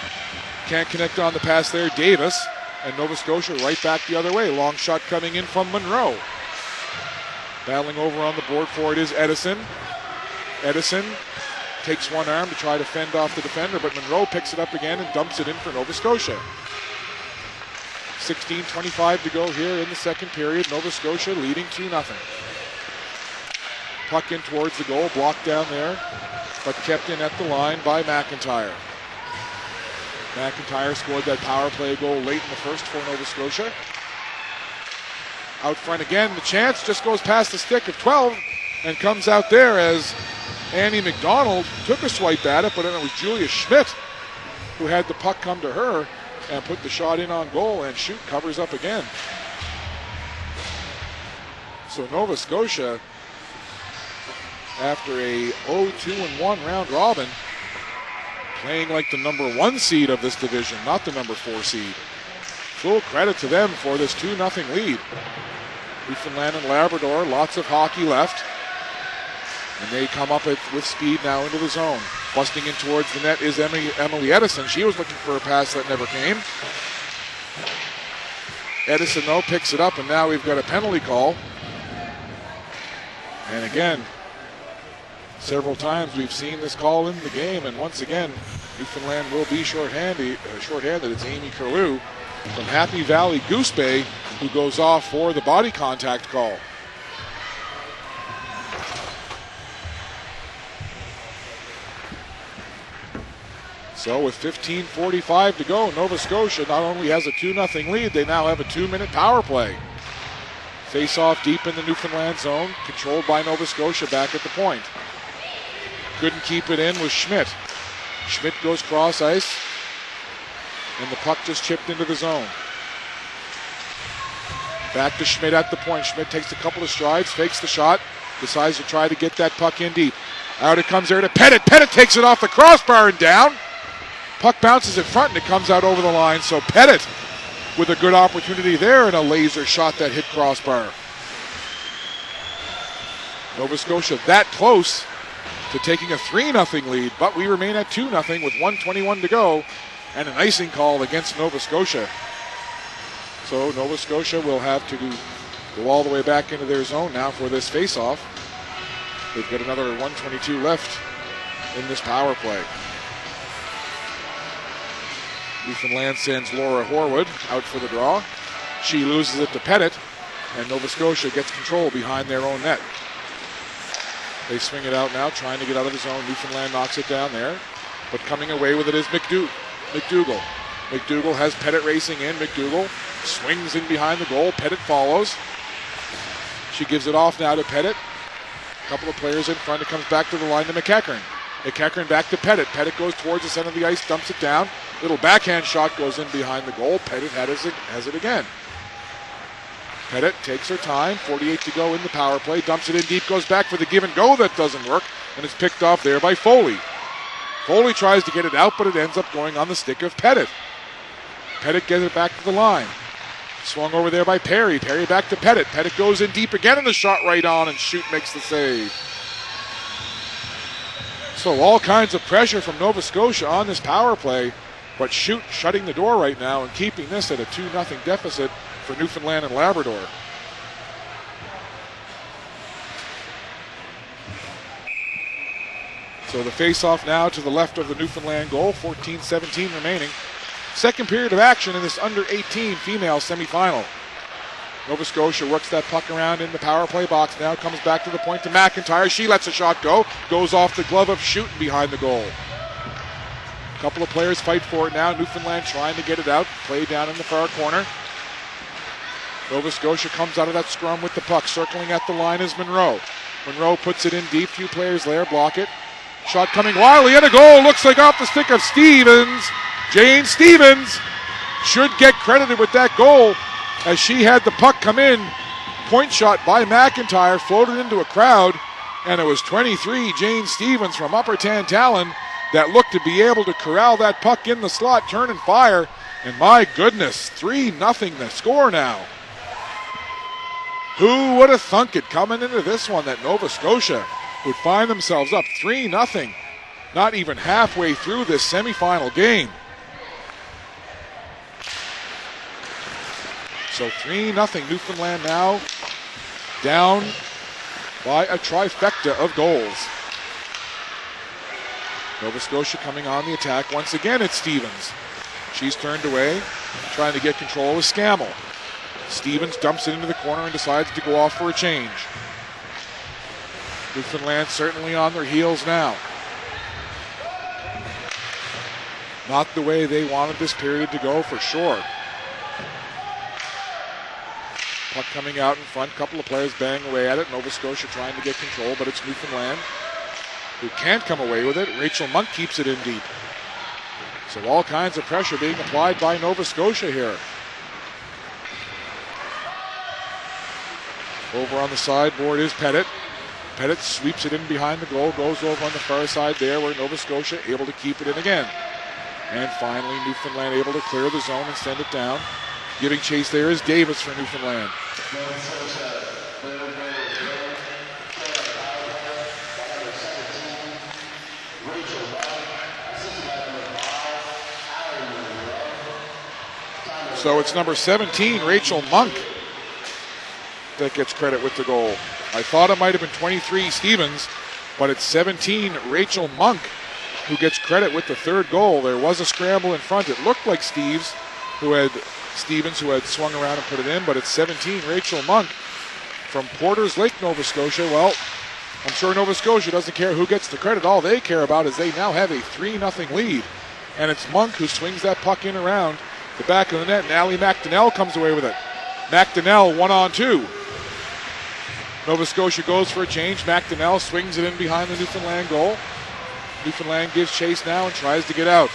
Can't connect on the pass there. Davis, and Nova Scotia right back the other way. Long shot coming in from Monroe. Battling over on the board for it is Edison. Edison takes one arm to try to fend off the defender, but Monroe picks it up again and dumps it in for Nova Scotia. 16:25 to go here in the second period. Nova Scotia leading 2-0. Puck in towards the goal, blocked down there, but kept in at the line by McIntyre. McIntyre scored that power play goal late in the first for Nova Scotia. Out front again, the chance just goes past the stick of 12 and comes out there as Annie McDonald took a swipe at it, but then it was Julia Schmidt who had the puck come to her and put the shot in on goal, and Shoot covers up again. So Nova Scotia, after a 0-2-1 round robin, playing like the number 1 seed of this division, not the number 4 seed. Full credit to them for this 2-0 lead. Newfoundland and Labrador, lots of hockey left. And they come up with speed now into the zone. Busting in towards the net is Emily Edison. She was looking for a pass that never came. Edison, though, picks it up, and now we've got a penalty call. And again, several times we've seen this call in the game, and once again, Newfoundland will be shorthanded. It's Amy Curlew from Happy Valley Goose Bay who goes off for the body contact call. So with 15:45 to go, Nova Scotia not only has a 2-0 lead, they now have a 2-minute power play. Face-off deep in the Newfoundland zone, controlled by Nova Scotia back at the point. Couldn't keep it in with Schmidt. Schmidt goes cross ice, and the puck just chipped into the zone. Back to Schmidt at the point. Schmidt takes a couple of strides, fakes the shot, decides to try to get that puck in deep. Out it comes there to Pettit. Pettit takes it off the crossbar and down. Puck bounces in front and it comes out over the line. So Pettit with a good opportunity there and a laser shot that hit crossbar. Nova Scotia that close to taking a 3-0 lead, but we remain at 2-0 with 1:21 to go and an icing call against Nova Scotia. So Nova Scotia will have to go all the way back into their zone now for this face-off. They've got another 1:22 left in this power play. Newfoundland sends Laura Horwood out for the draw. She loses it to Pettit, and Nova Scotia gets control behind their own net. They swing it out now, trying to get out of the zone. Newfoundland knocks it down there, but coming away with it is McDougall. McDougall has Pettit racing in. McDougall swings in behind the goal. Pettit follows. She gives it off now to Pettit. A couple of players in front. It comes back to the line to McEachern. McEachern back to Pettit. Pettit goes towards the center of the ice, dumps it down. Little backhand shot goes in behind the goal. Pettit has it again. Pettit takes her time. 48 to go in the power play. Dumps it in deep. Goes back for the give and go. That doesn't work. And it's picked off there by Foley. Foley tries to get it out, but it ends up going on the stick of Pettit. Pettit gets it back to the line. Swung over there by Perry. Perry back to Pettit. Pettit goes in deep again, and the shot right on, and Shute makes the save. So all kinds of pressure from Nova Scotia on this power play, but Shute shutting the door right now and keeping this at a 2-0 deficit for Newfoundland and Labrador. So the face-off now to the left of the Newfoundland goal, 14-17 remaining. Second period of action in this under-18 female semifinal. Nova Scotia works that puck around in the power play box now, comes back to the point to McIntyre. She lets a shot go, goes off the glove of Shute behind the goal. A couple of players fight for it now. Newfoundland trying to get it out, play down in the far corner. Nova Scotia comes out of that scrum with the puck. Circling at the line is Monroe. Monroe puts it in deep, few players there block it. Shot coming wildly, and a goal, looks like off the stick of Stevens. Jane Stevens should get credited with that goal, as she had the puck come in. Point shot by McIntyre, floated into a crowd, and it was 23 Jane Stevens from Upper Tantallon that looked to be able to corral that puck in the slot, turn and fire, and my goodness, 3-0 the score now. Who would have thunk it coming into this one that Nova Scotia would find themselves up 3-0, not even halfway through this semifinal game. So 3-0 Newfoundland now, down by a trifecta of goals. Nova Scotia coming on the attack. Once again, it's Stevens. She's turned away, trying to get control with Scammell. Stevens dumps it into the corner and decides to go off for a change. Newfoundland certainly on their heels now. Not the way they wanted this period to go, for sure. Puck coming out in front, couple of players bang away at it. Nova Scotia trying to get control, but it's Newfoundland who can't come away with it. Rachel Monk keeps it in deep. So all kinds of pressure being applied by Nova Scotia here. Over on the sideboard is Pettit. Pettit sweeps it in behind the goal, goes over on the far side there where Nova Scotia able to keep it in again. And finally Newfoundland able to clear the zone and send it down. Giving chase there is Davis for Newfoundland. So it's number 17, Rachel Monk, that gets credit with the goal. I thought it might have been 23 Stevens, but it's 17 Rachel Monk who gets credit with the third goal. There was a scramble in front. It looked like Stevens who had swung around and put it in, but it's 17 Rachel Monk from Porters Lake, Nova Scotia. Well, I'm sure Nova Scotia doesn't care who gets the credit. All they care about is they now have a 3-0 lead, and it's Monk who swings that puck in around the back of the net, and Allie McDonnell comes away with it. McDonnell 1-on-2. Nova Scotia goes for a change. McDonnell swings it in behind the Newfoundland goal. Newfoundland gives chase now and tries to get out.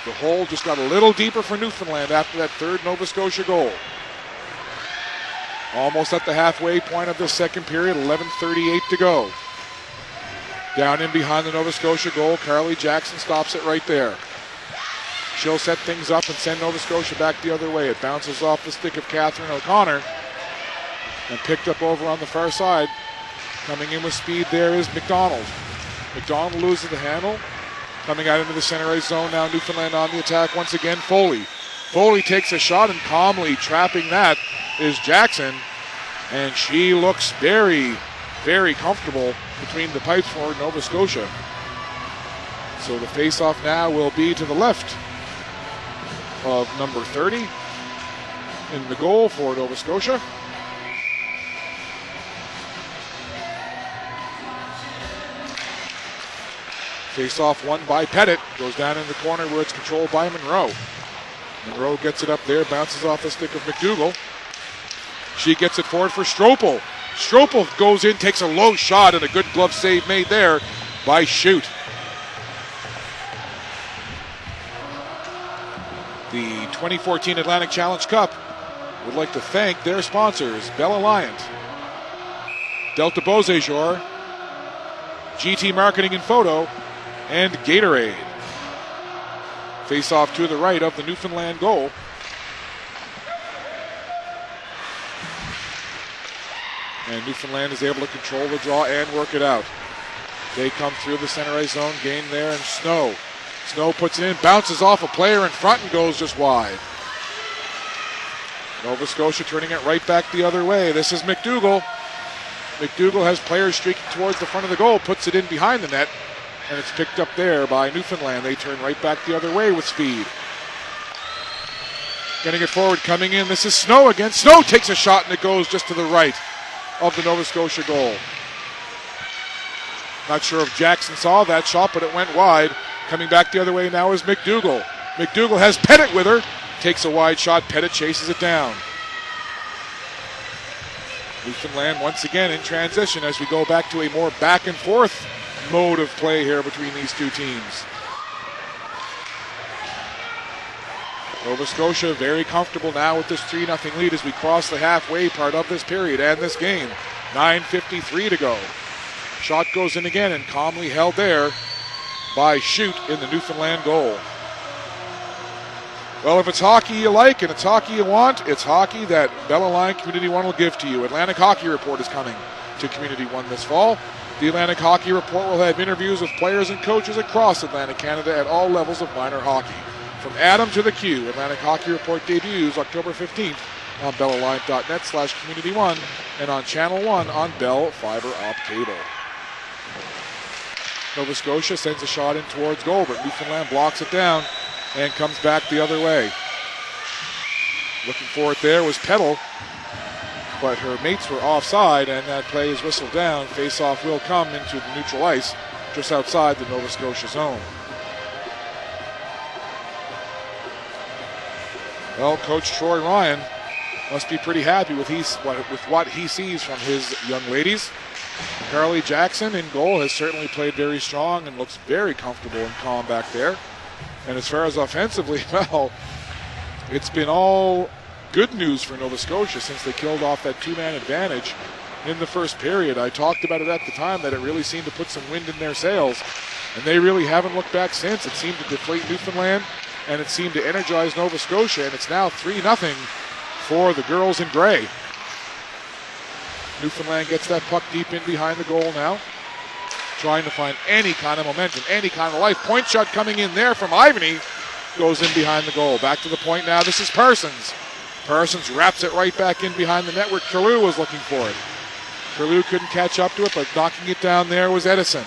The hole just got a little deeper for Newfoundland after that third Nova Scotia goal. Almost at the halfway point of the second period, 11:38 to go. Down in behind the Nova Scotia goal, Carly Jackson stops it right there. She'll set things up and send Nova Scotia back the other way. It bounces off the stick of Catherine O'Connor and picked up over on the far side. Coming in with speed there is McDonald. McDonald loses the handle. Coming out into the center ice zone now, Newfoundland on the attack once again. Foley. Foley takes a shot, and calmly trapping that is Jackson. And she looks very, very comfortable between the pipes for Nova Scotia. So the face-off now will be to the left of number 30 in the goal for Nova Scotia. Face-off won by Pettit. Goes down in the corner where it's controlled by Monroe. Monroe gets it up there, bounces off the stick of McDougall. She gets it forward for Stropel. Stropel goes in, takes a low shot, and a good glove save made there by Schutt. The 2014 Atlantic Challenge Cup would like to thank their sponsors, Bell Alliant, Delta Beauséjour, GT Marketing and Photo, and Gatorade. Face off to the right of the Newfoundland goal. And Newfoundland is able to control the draw and work it out. They come through the center ice zone, gain there, and Snow. Snow puts it in, bounces off a player in front and goes just wide. Nova Scotia turning it right back the other way. This is McDougall. McDougall has players streaking towards the front of the goal, puts it in behind the net, and it's picked up there by Newfoundland. They turn right back the other way with speed. Getting it forward, coming in. This is Snow again. Snow takes a shot, and it goes just to the right of the Nova Scotia goal. Not sure if Jackson saw that shot, but it went wide. Coming back the other way now is McDougall. McDougall has Pettit with her. Takes a wide shot. Pettit chases it down. Newfoundland once again in transition as we go back to a more back and forth mode of play here between these two teams. Nova Scotia very comfortable now with this 3-0 lead as we cross the halfway part of this period and this game. 9:53 to go. Shot goes in again and calmly held there by Schutt in the Newfoundland goal. Well, if it's hockey you like and it's hockey you want, it's hockey that Bell Alliant Community 1 will give to you. Atlantic Hockey Report is coming to Community 1 this fall. The Atlantic Hockey Report will have interviews with players and coaches across Atlantic Canada at all levels of minor hockey. From Adam to the Q, Atlantic Hockey Report debuts October 15th on BellAlliant.net/Community 1 and on Channel 1 on Bell Fiber Op Cable. Nova Scotia sends a shot in towards goal, but Newfoundland blocks it down and comes back the other way. Looking for it there was Petal, but her mates were offside, and that play is whistled down. Face-off will come into the neutral ice just outside the Nova Scotia zone. Well, Coach Troy Ryan must be pretty happy with what he sees from his young ladies. Carly Jackson in goal has certainly played very strong and looks very comfortable and calm back there. And as far as offensively, well, it's been all good news for Nova Scotia since they killed off that two-man advantage in the first period. I talked about it at the time that it really seemed to put some wind in their sails, and they really haven't looked back since. It seemed to deflate Newfoundland, and it seemed to energize Nova Scotia, and it's now 3-0 for the girls in gray. Newfoundland gets that puck deep in behind the goal now, trying to find any kind of momentum, any kind of life. Point shot coming in there from Ivany, goes in behind the goal. Back to the point now, this is Parsons. Parsons wraps it right back in behind the net where Curlew was looking for it. Curlew couldn't catch up to it, but knocking it down there was Edison.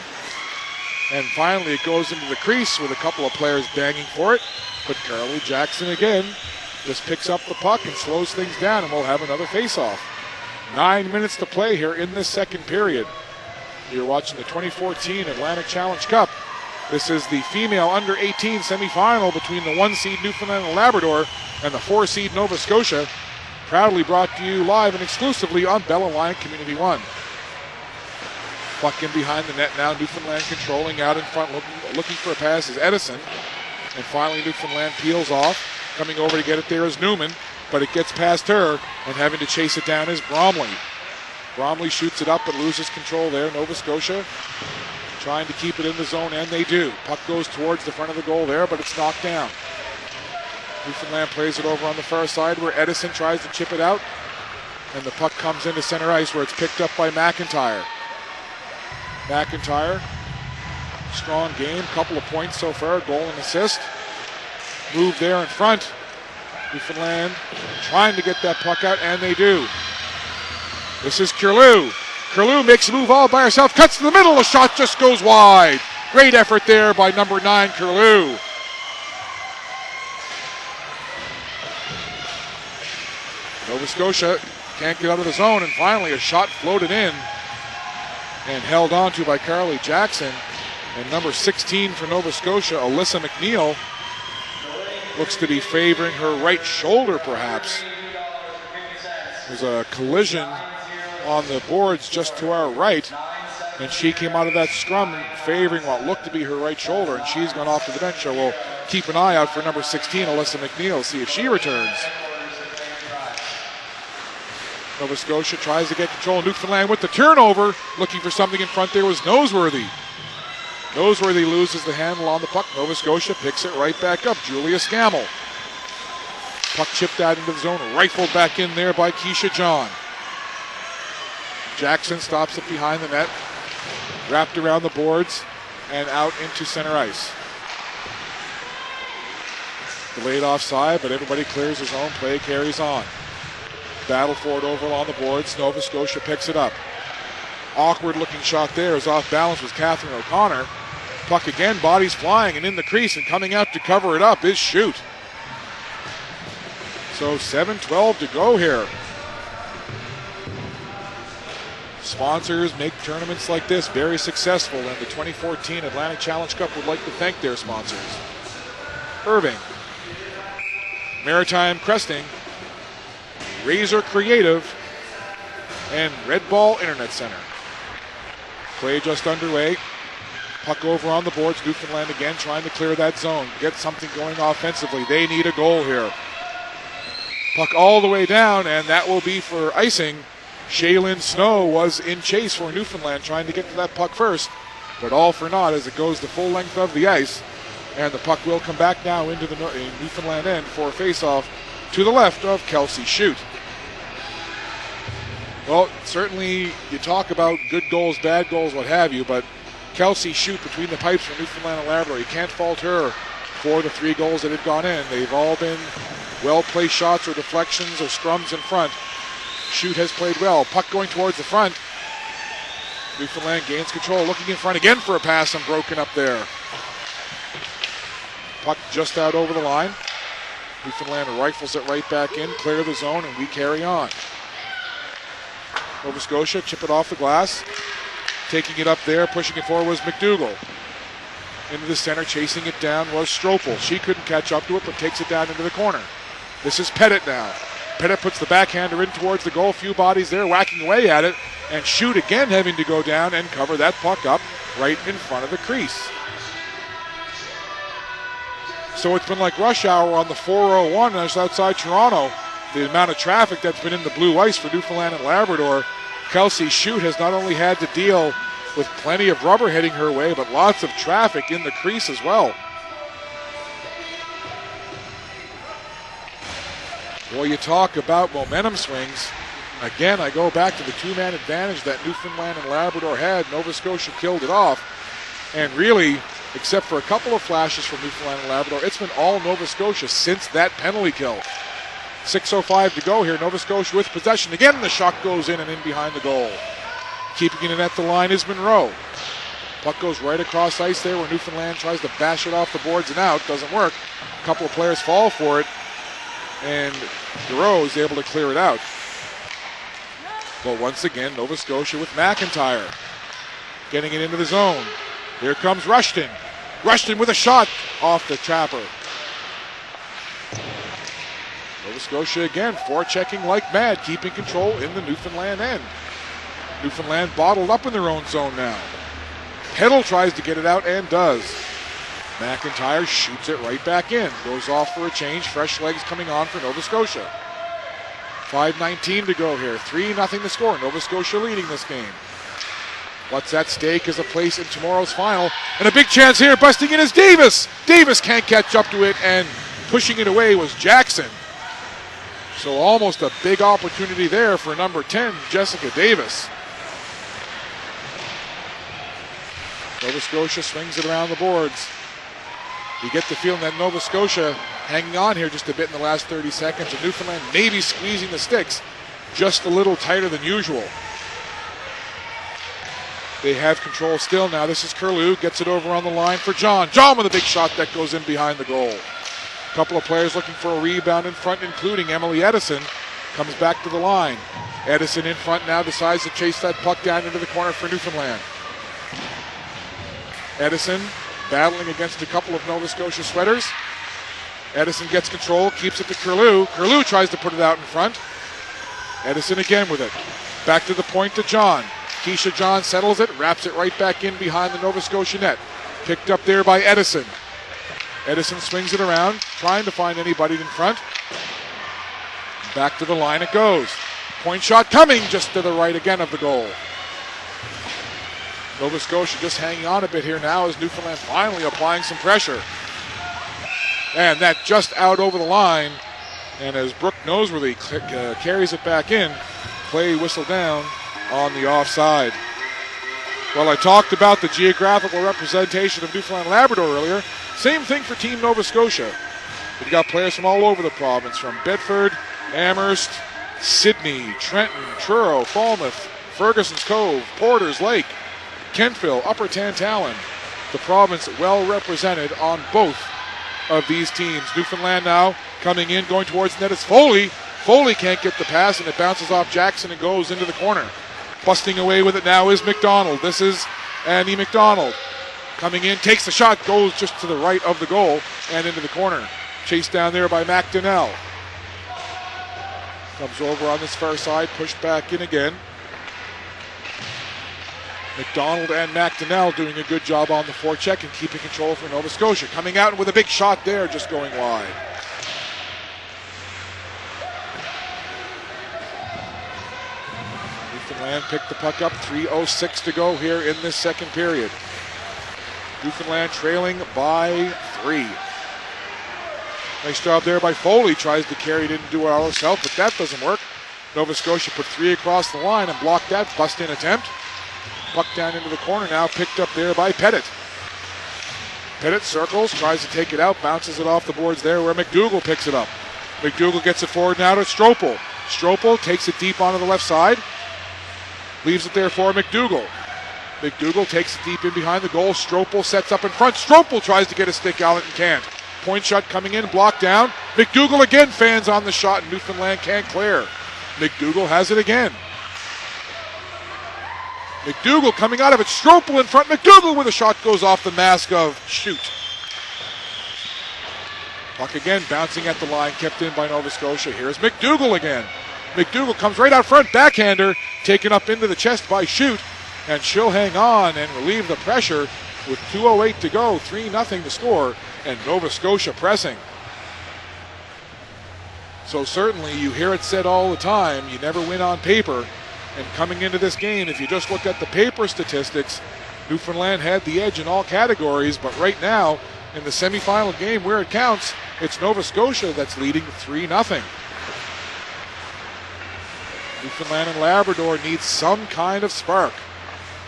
And finally it goes into the crease with a couple of players banging for it, but Carly Jackson again just picks up the puck and slows things down, and we'll have another face-off. 9 minutes to play here in this second period. You're watching the 2014 Atlantic Challenge Cup. This is the female under-18 semifinal between the 1-seed Newfoundland and Labrador and the 4-seed Nova Scotia. Proudly brought to you live and exclusively on Bell Alliant Community 1. Puck in behind the net now. Newfoundland controlling out in front, looking for a pass is Edison. And finally Newfoundland peels off. Coming over to get it there is Newman, but it gets past her, and having to chase it down is Bromley. Bromley shoots it up but loses control there. Nova Scotia trying to keep it in the zone, and they do. Puck goes towards the front of the goal there, but it's knocked down. Newfoundland plays it over on the far side where Edison tries to chip it out, and the puck comes into center ice where it's picked up by McIntyre. McIntyre, strong game, couple of points so far, goal and assist. Move there in front, Newfoundland trying to get that puck out, and they do. This is Curlew. Curlew makes a move all by herself, cuts to the middle, the shot just goes wide. Great effort there by number 9, Curlew. Nova Scotia can't get out of the zone, and finally a shot floated in and held on to by Carly Jackson. And number 16 for Nova Scotia, Alyssa McNeil, looks to be favoring her right shoulder perhaps. There's a collision on the boards just to our right, and she came out of that scrum favoring what looked to be her right shoulder, and she's gone off to the bench. So we'll keep an eye out for number 16, Alyssa McNeil, see if she returns. Nova Scotia tries to get control. Newfoundland with the turnover. Looking for something in front there was Noseworthy. Noseworthy loses the handle on the puck. Nova Scotia picks it right back up. Julia Scammell. Puck chipped out into the zone. Rifled back in there by Keisha John. Jackson stops it behind the net. Wrapped around the boards and out into center ice. Delayed offside, but everybody clears his own. Play carries on. Battle for it over along the boards. Nova Scotia picks it up. Awkward looking shot there. Is off balance was Catherine O'Connor. Puck again, bodies flying and in the crease, and coming out to cover it up is Shoot. So 7:12 to go here. Sponsors make tournaments like this very successful, and the 2014 Atlantic Challenge Cup would like to thank their sponsors. Irving, Maritime Cresting, Razor Creative, and Red Ball Internet Center. Play just underway. Puck over on the boards. Newfoundland again trying to clear that zone. Get something going offensively. They need a goal here. Puck all the way down, and that will be for icing. Shaylin Snow was in chase for Newfoundland, trying to get to that puck first, but all for naught as it goes the full length of the ice. And the puck will come back now into the Newfoundland end for a face-off to the left of Kelsey Shoot. Well, certainly you talk about good goals, bad goals, what have you, but Kelsey Shoot between the pipes for Newfoundland and Labrador, you can't fault her for the 3 goals that have gone in. They've all been well-placed shots or deflections or scrums in front. Shoot has played well. Puck going towards the front. Newfoundland gains control, looking in front again for a pass and broken up there. Puck just out over the line. Newfoundland rifles it right back in, clear the zone, and we carry on. Nova Scotia chip it off the glass. Taking it up there, pushing it forward was McDougall. Into the center, chasing it down was Stropel. She couldn't catch up to it, but takes it down into the corner. This is Pettit now. Pettit puts the backhander in towards the goal. Few bodies there whacking away at it. And Shoot again having to go down and cover that puck up right in front of the crease. So it's been like rush hour on the 401 just outside Toronto. The amount of traffic that's been in the blue ice for Newfoundland and Labrador. Kelsey Shoot has not only had to deal with plenty of rubber heading her way, but lots of traffic in the crease as well. Well, you talk about momentum swings. Again, I go back to the 2-man advantage that Newfoundland and Labrador had. Nova Scotia killed it off. And really, except for a couple of flashes from Newfoundland and Labrador, it's been all Nova Scotia since that penalty kill. 6:05 to go here. Nova Scotia with possession. Again, the shot goes in and in behind the goal. Keeping it at the line is Monroe. Puck goes right across ice there where Newfoundland tries to bash it off the boards and out. Doesn't work. A couple of players fall for it, and Giroux is able to clear it out. But once again, Nova Scotia with McIntyre. Getting it into the zone. Here comes Rushton. Rushton with a shot off the trapper. Nova Scotia again, forechecking like mad, keeping control in the Newfoundland end. Newfoundland bottled up in their own zone now. Peddle tries to get it out and does. McIntyre shoots it right back in. Goes off for a change. Fresh legs coming on for Nova Scotia. 5:19 to go here. 3-0 the score. Nova Scotia leading this game. What's at stake is a place in tomorrow's final. And a big chance here. Busting in is Davis. Davis can't catch up to it, and pushing it away was Jackson. So almost a big opportunity there for number 10, Jessica Davis. Nova Scotia swings it around the boards. You get the feeling that Nova Scotia hanging on here just a bit in the last 30 seconds. And Newfoundland maybe squeezing the sticks just a little tighter than usual. They have control still now. This is Curlew, gets it over on the line for John. John with a big shot that goes in behind the goal. A couple of players looking for a rebound in front, including Emily Edison. Comes back to the line. Edison in front now decides to chase that puck down into the corner for Newfoundland. Edison battling against a couple of Nova Scotia sweaters. Edison gets control, keeps it to Curlew. Curlew tries to put it out in front. Edison again with it. Back to the point to John. Keisha John settles it, wraps it right back in behind the Nova Scotia net. Picked up there by Edison. Edison swings it around, trying to find anybody in front. Back to the line it goes. Point shot coming just to the right again of the goal. Nova Scotia just hanging on a bit here now as Newfoundland finally applying some pressure. And that just out over the line. And as Brooke Noseworthy carries it back in, play whistled down on the offside. Well, I talked about the geographical representation of Newfoundland and Labrador earlier. Same thing for Team Nova Scotia. We've got players from all over the province, from Bedford, Amherst, Sydney, Trenton, Truro, Falmouth, Ferguson's Cove, Porters Lake, Kentville, Upper Tantallon. The province well represented on both of these teams. Newfoundland now coming in, going towards the net. It's Foley. Foley can't get the pass, and it bounces off Jackson and goes into the corner. Busting away with it now is McDonald. This is Andy McDonald. Coming in, takes the shot, goes just to the right of the goal and into the corner. Chased down there by McDonnell. Comes over on this far side, pushed back in again. McDonald and McDonnell doing a good job on the forecheck and keeping control for Nova Scotia. Coming out with a big shot there, just going wide. Newfoundland picked the puck up, 3:06 to go here in this second period. Newfoundland trailing by 3. Nice job there by Foley. Tries to carry it in and do it all herself, but that doesn't work. Nova Scotia put 3 across the line and blocked that bust-in attempt. Puck down into the corner now, picked up there by Pettit. Pettit circles, tries to take it out, bounces it off the boards there where McDougall picks it up. McDougall gets it forward now to Stropel. Stropel takes it deep onto the left side. Leaves it there for McDougall. McDougall takes it deep in behind the goal. Stropel sets up in front. Stropel tries to get a stick out and can't. Point shot coming in, blocked down. McDougall again fans on the shot, and Newfoundland can't clear. McDougall has it again. McDougall coming out of it. Stropel in front. McDougall with a shot goes off the mask of Shoot. Puck again bouncing at the line, kept in by Nova Scotia. Here's McDougall again. McDougall comes right out front, backhander, taken up into the chest by Shoot, and she'll hang on and relieve the pressure with 2:08 to go, 3-0 to score, and Nova Scotia pressing. So certainly you hear it said all the time, you never win on paper. And coming into this game, if you just look at the paper statistics, Newfoundland had the edge in all categories, but right now, in the semifinal game where it counts, it's Nova Scotia that's leading 3-0. Newfoundland and Labrador need some kind of spark.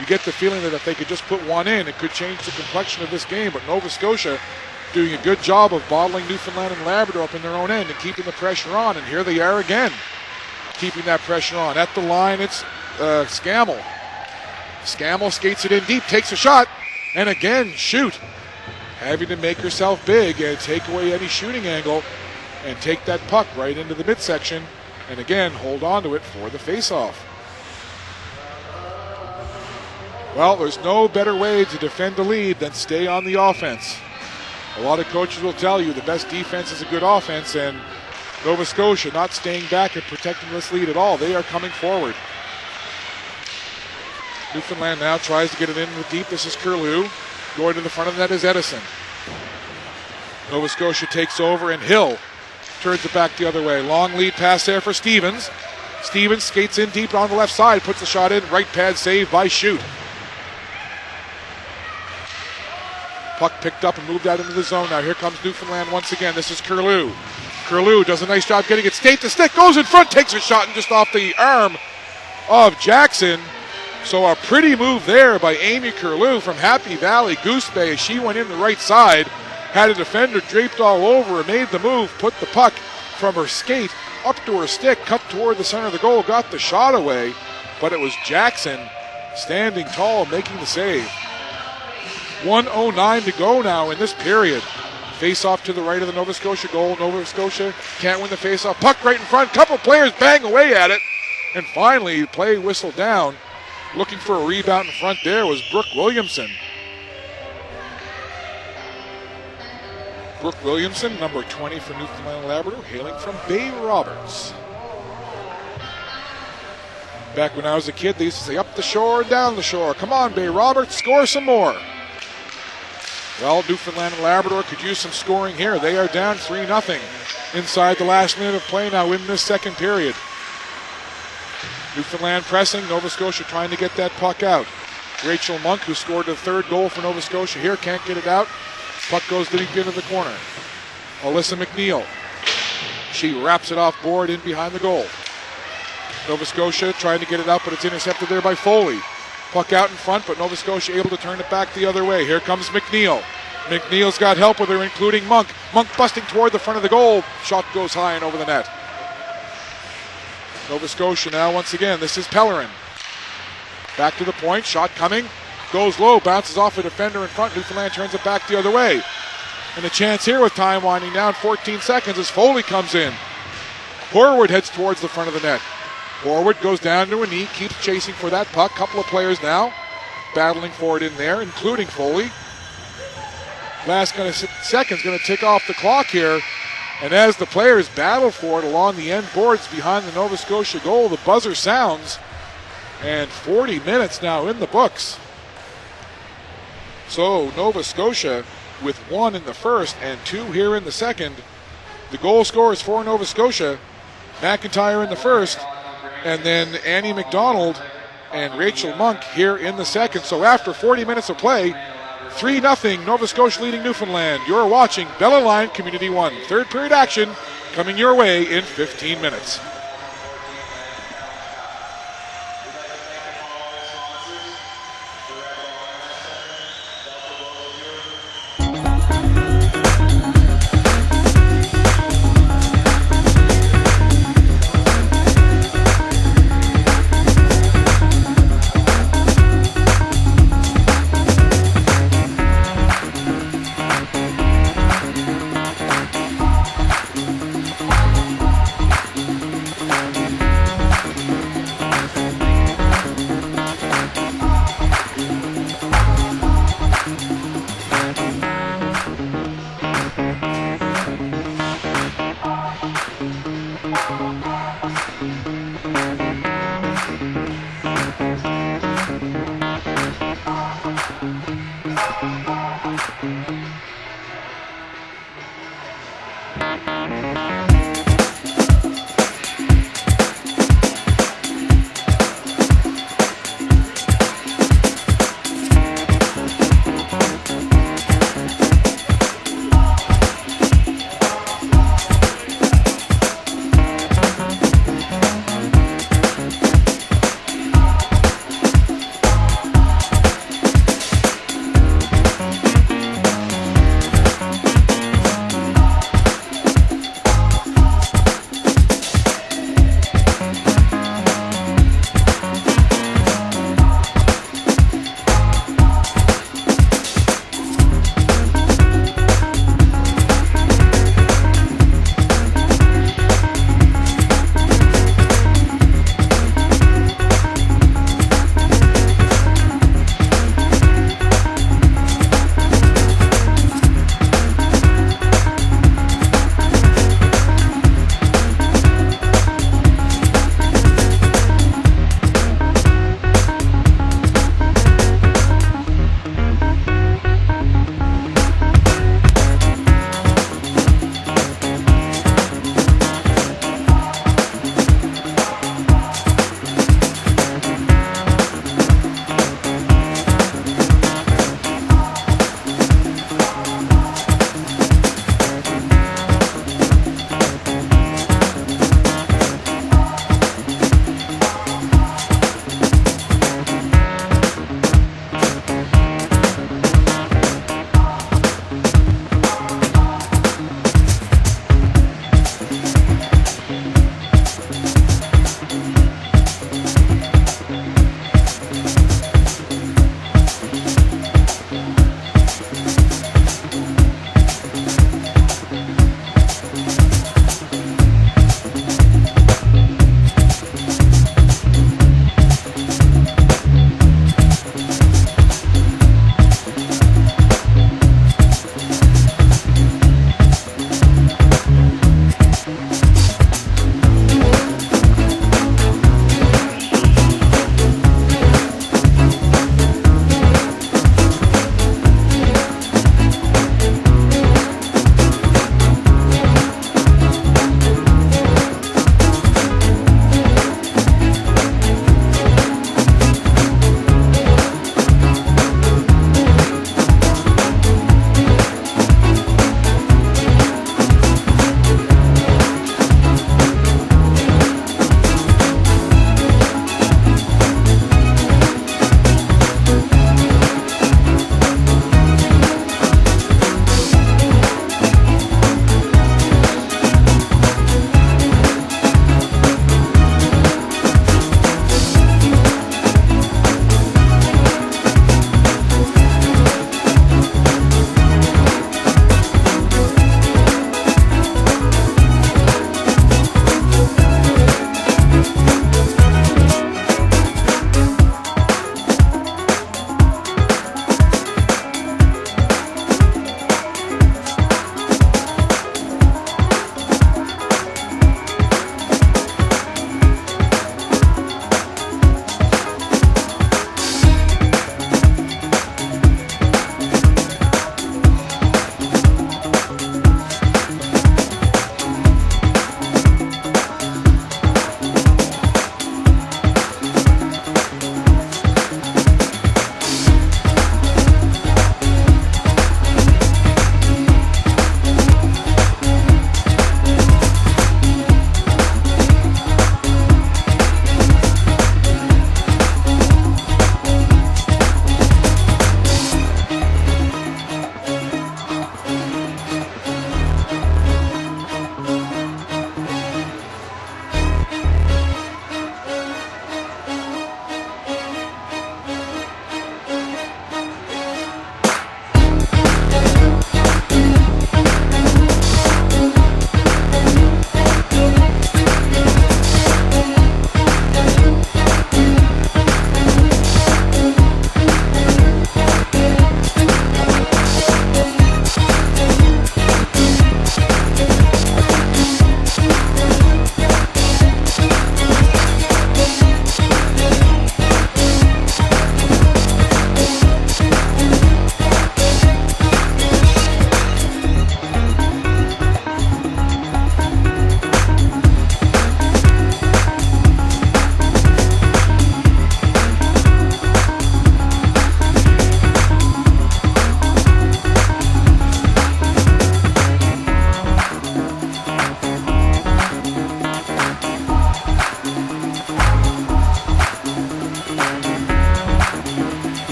You get the feeling that if they could just put one in, it could change the complexion of this game, but Nova Scotia doing a good job of bottling Newfoundland and Labrador up in their own end and keeping the pressure on, and here they are again. Keeping that pressure on. At the line, it's Scammell. Scammell skates it in deep, takes a shot, and again, Shoot. Having to make herself big and take away any shooting angle and take that puck right into the midsection, and again, hold on to it for the faceoff. Well, there's no better way to defend the lead than stay on the offense. A lot of coaches will tell you the best defense is a good offense, and Nova Scotia not staying back and protecting this lead at all. They are coming forward. Newfoundland now tries to get it in with deep. This is Curlew. Going to the front of the net is Edison. Nova Scotia takes over, and Hill turns it back the other way. Long lead pass there for Stevens. Stevens skates in deep on the left side, puts the shot in. Right pad save by Shoot. Puck picked up and moved out into the zone. Now here comes Newfoundland once again. This is Curlew. Curlew does a nice job getting it state to stick, goes in front, takes a shot, and just off the arm of Jackson. So a pretty move there by Amy Curlew from Happy Valley Goose Bay as she went in the right side had a defender draped all over her, made the move, put the puck from her skate up to her stick, cut toward the center of the goal, got the shot away, but it was Jackson standing tall, making the save. 1:09 to go now in this period. Face off to the right of the Nova Scotia goal. Nova Scotia can't win the face off. Puck right in front. Couple players bang away at it. And finally, play whistled down. Looking for a rebound in front there was Brooke Williamson. Brooke Williamson, number 20 for Newfoundland and Labrador, hailing from Bay Roberts. Back when I was a kid, they used to say up the shore and down the shore. Come on, Bay Roberts, score some more. Well, Newfoundland and Labrador could use some scoring here. They are down 3-0 inside the last minute of play now in this second period. Newfoundland pressing, Nova Scotia trying to get that puck out. Rachel Monk, who scored the third goal for Nova Scotia here, can't get it out. Puck goes deep into the corner. Alyssa McNeil. She wraps it off board in behind the goal. Nova Scotia trying to get it out, but it's intercepted there by Foley. Puck out in front, but Nova Scotia able to turn it back the other way. Here comes McNeil. McNeil's got help with her, including Monk. Monk busting toward the front of the goal. Shot goes high and over the net. Nova Scotia now once again. This is Pellerin. Back to the point. Shot coming. Goes low. Bounces off a defender in front. Newfoundland turns it back the other way. And a chance here with time winding down. 14 seconds as Foley comes in. Horwood heads towards the front of the net. Horwood goes down to a knee, keeps chasing for that puck. Couple of players now battling for it in there, including Foley. Last second's going to tick off the clock here. And as the players battle for it along the end boards behind the Nova Scotia goal, the buzzer sounds. And 40 minutes now in the books. So Nova Scotia with 1 in the first and 2 here in the second. The goal scorers for Nova Scotia. McIntyre in the first. And then Annie McDonald and Rachel Monk here in the second. So after 40 minutes of play, 3-0 Nova Scotia leading Newfoundland. You're watching Bella Line Community 1. Third period action coming your way in 15 minutes.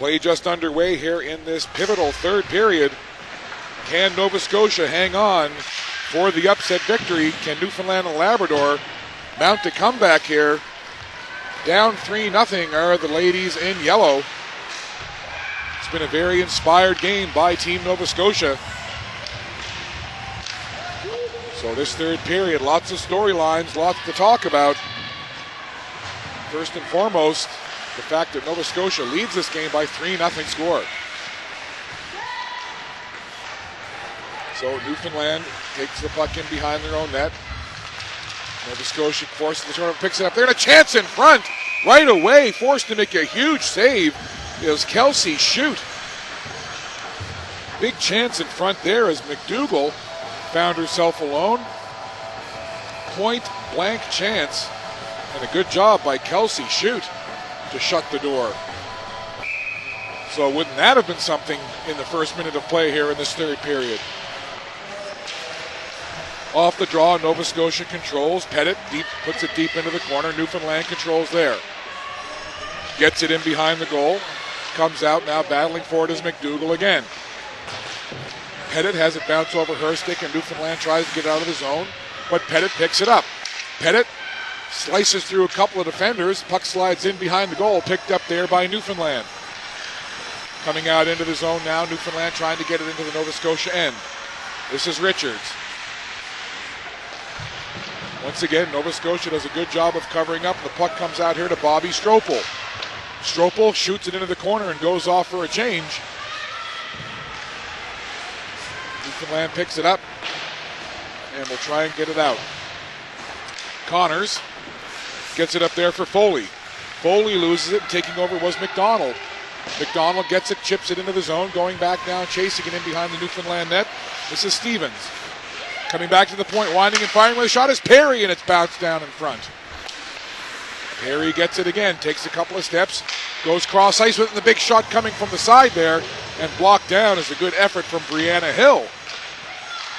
Play just underway here in this pivotal third period. Can Nova Scotia hang on for the upset victory? Can Newfoundland and Labrador mount a comeback here? Down 3-0 are the ladies in yellow. It's been a very inspired game by Team Nova Scotia. So this third period, lots of storylines, lots to talk about. First and foremost, the fact that Nova Scotia leads this game by 3-0 score. So Newfoundland takes the puck in behind their own net. Nova Scotia forces the turnover, picks it up. They're in a chance in front. Right away, forced to make a huge save is Kelsey Shute. Big chance in front there as McDougall found herself alone. Point blank chance. And a good job by Kelsey Shute to shut the door. So wouldn't that have been something in the first minute of play here in this third period? Off the draw, Nova Scotia controls. Pettit deep, puts it deep into the corner. Newfoundland controls there. Gets it in behind the goal. Comes out now battling for it is McDougall again. Pettit has it bounce over her stick and Newfoundland tries to get out of the zone, but Pettit picks it up. Pettit slices through a couple of defenders. Puck slides in behind the goal, picked up there by Newfoundland. Coming out into the zone now, Newfoundland trying to get it into the Nova Scotia end. This is Richards. Once again, Nova Scotia does a good job of covering up. The puck comes out here to Bobby Stropel. Stropel shoots it into the corner and goes off for a change. Newfoundland picks it up and will try and get it out. Connors gets it up there for Foley. Foley loses it, and taking over was McDonald. McDonald gets it, chips it into the zone, going back down, chasing it in behind the Newfoundland net. This is Stevens. Coming back to the point, winding and firing with a shot is Perry, and it's bounced down in front. Perry gets it again, takes a couple of steps, goes cross ice with it, and the big shot coming from the side there, and blocked down is a good effort from Brianna Hill.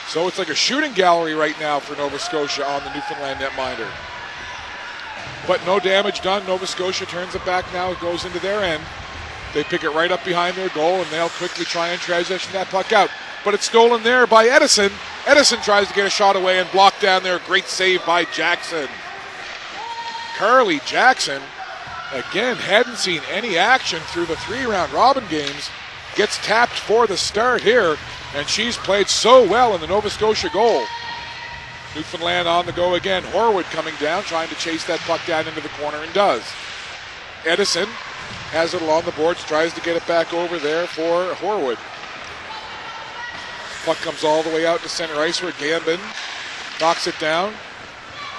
So it's like a shooting gallery right now for Nova Scotia on the Newfoundland netminder. But no damage done. Nova Scotia turns it back now, it goes into their end. They pick it right up behind their goal, and they'll quickly try and transition that puck out. But it's stolen there by Edison. Edison tries to get a shot away and blocked down there. Great save by Jackson. Carly Jackson, again, hadn't seen any action through the 3-round robin games. Gets tapped for the start here, and she's played so well in the Nova Scotia goal. Newfoundland on the go again. Horwood coming down, trying to chase that puck down into the corner, and does. Edison has it along the boards, tries to get it back over there for Horwood. Puck comes all the way out to center ice where Gambin knocks it down,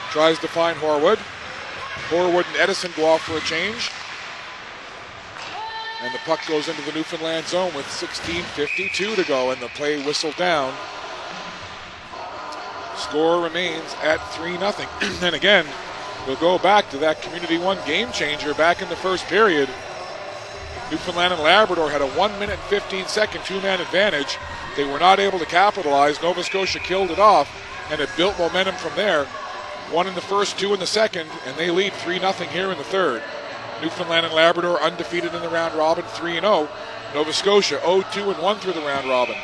tries to find Horwood. Horwood and Edison go off for a change. And the puck goes into the Newfoundland zone with 16:52 to go, and the play whistled down. Score remains at 3-0. And again, we'll go back to that Community 1 game changer back in the first period. Newfoundland and Labrador had a 1 minute and 15-second two-man advantage. They were not able to capitalize. Nova Scotia killed it off, and it built momentum from there. One in the first, two in the second, and they lead 3-0 here in the third. Newfoundland and Labrador undefeated in the round robin, 3-0. Nova Scotia 0-2-1 through the round robin.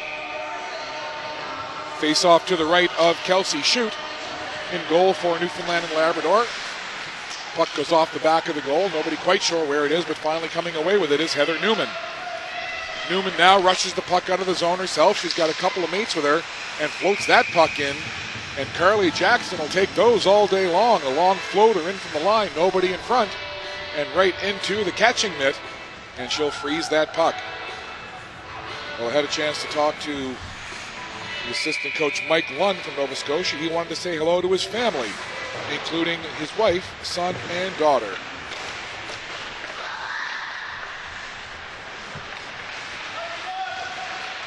Face off to the right of Kelsey Shute. In goal for Newfoundland and Labrador. Puck goes off the back of the goal. Nobody quite sure where it is, but finally coming away with it is Heather Newman. Newman now rushes the puck out of the zone herself. She's got a couple of mates with her and floats that puck in. And Carly Jackson will take those all day long. A long floater in from the line, nobody in front, and right into the catching mitt, and she'll freeze that puck. Well, I had a chance to talk to the assistant coach Mike Lund from Nova Scotia. He wanted to say hello to his family, including his wife, son, and daughter.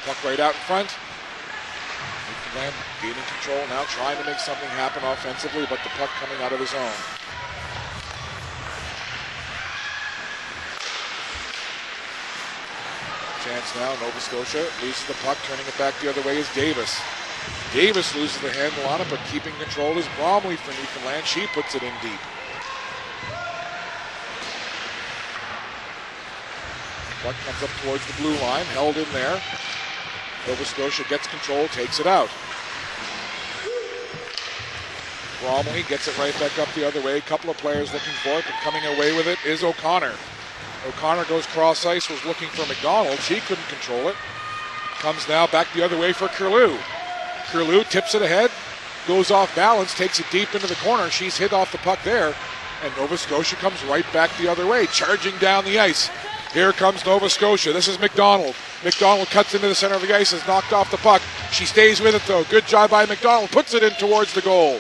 Puck right out in front. Newfoundland gaining control now, trying to make something happen offensively, but the puck coming out of the zone. Chance now, Nova Scotia loses the puck, turning it back the other way is Davis. Davis loses the handle on it, but keeping control is Bromley for Newfoundland. She puts it in deep. Puck comes up towards the blue line, held in there. Nova Scotia gets control, takes it out. Bromley gets it right back up the other way. A couple of players looking for it, but coming away with it is O'Connor. O'Connor goes cross ice, was looking for McDonald. She couldn't control it. Comes now back the other way for Curlew. Curlew tips it ahead, goes off balance, takes it deep into the corner. She's hit off the puck there, and Nova Scotia comes right back the other way, charging down the ice. Here comes Nova Scotia. This is McDonald. McDonald cuts into the center of the ice, has knocked off the puck. She stays with it though. Good job by McDonald. Puts it in towards the goal.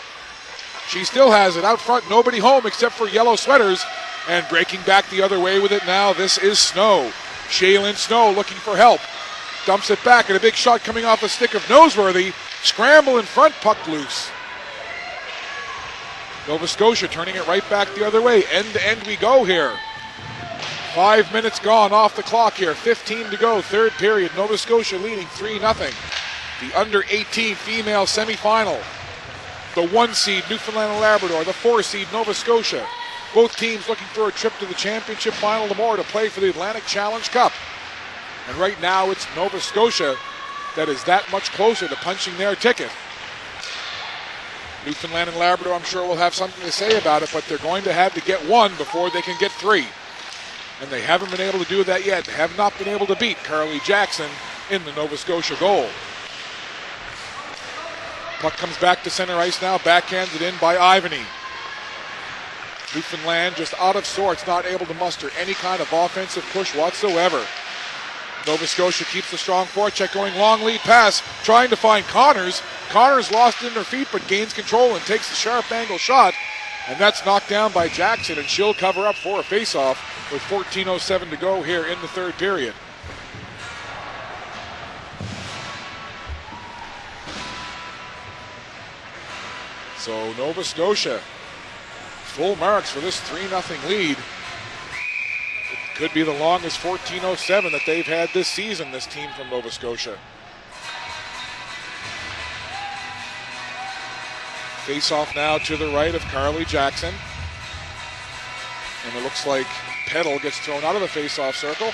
She still has it out front. Nobody home except for yellow sweaters. And breaking back the other way with it now, this is Snow. Shaylin Snow looking for help. Dumps it back, and a big shot coming off the stick of Noseworthy. Scramble in front, puck loose. Nova Scotia turning it right back the other way. End to end we go here. 5 minutes gone off the clock here. 15 to go, third period. Nova Scotia leading 3-0. The under-18 female semifinal. The 1 seed Newfoundland and Labrador. The 4 seed Nova Scotia. Both teams looking for a trip to the championship final tomorrow to play for the Atlantic Challenge Cup. And right now it's Nova Scotia that is that much closer to punching their ticket. Newfoundland and Labrador, I'm sure, will have something to say about it, but they're going to have to get 1 before they can get 3. And they haven't been able to do that yet. They have not been able to beat Carly Jackson in the Nova Scotia goal. Puck comes back to center ice now, backhands it in by Ivany. Newfoundland just out of sorts, not able to muster any kind of offensive push whatsoever. Nova Scotia keeps the strong forecheck going, long lead pass, trying to find Connors. Connors lost it in her feet, but gains control and takes the sharp angle shot. And that's knocked down by Jackson, and she'll cover up for a faceoff with 14:07 to go here in the third period. So Nova Scotia, full marks for this 3-0 lead. It could be the longest 14:07 that they've had this season, this team from Nova Scotia. Face-off now to the right of Carly Jackson. And it looks like Peddle gets thrown out of the face-off circle.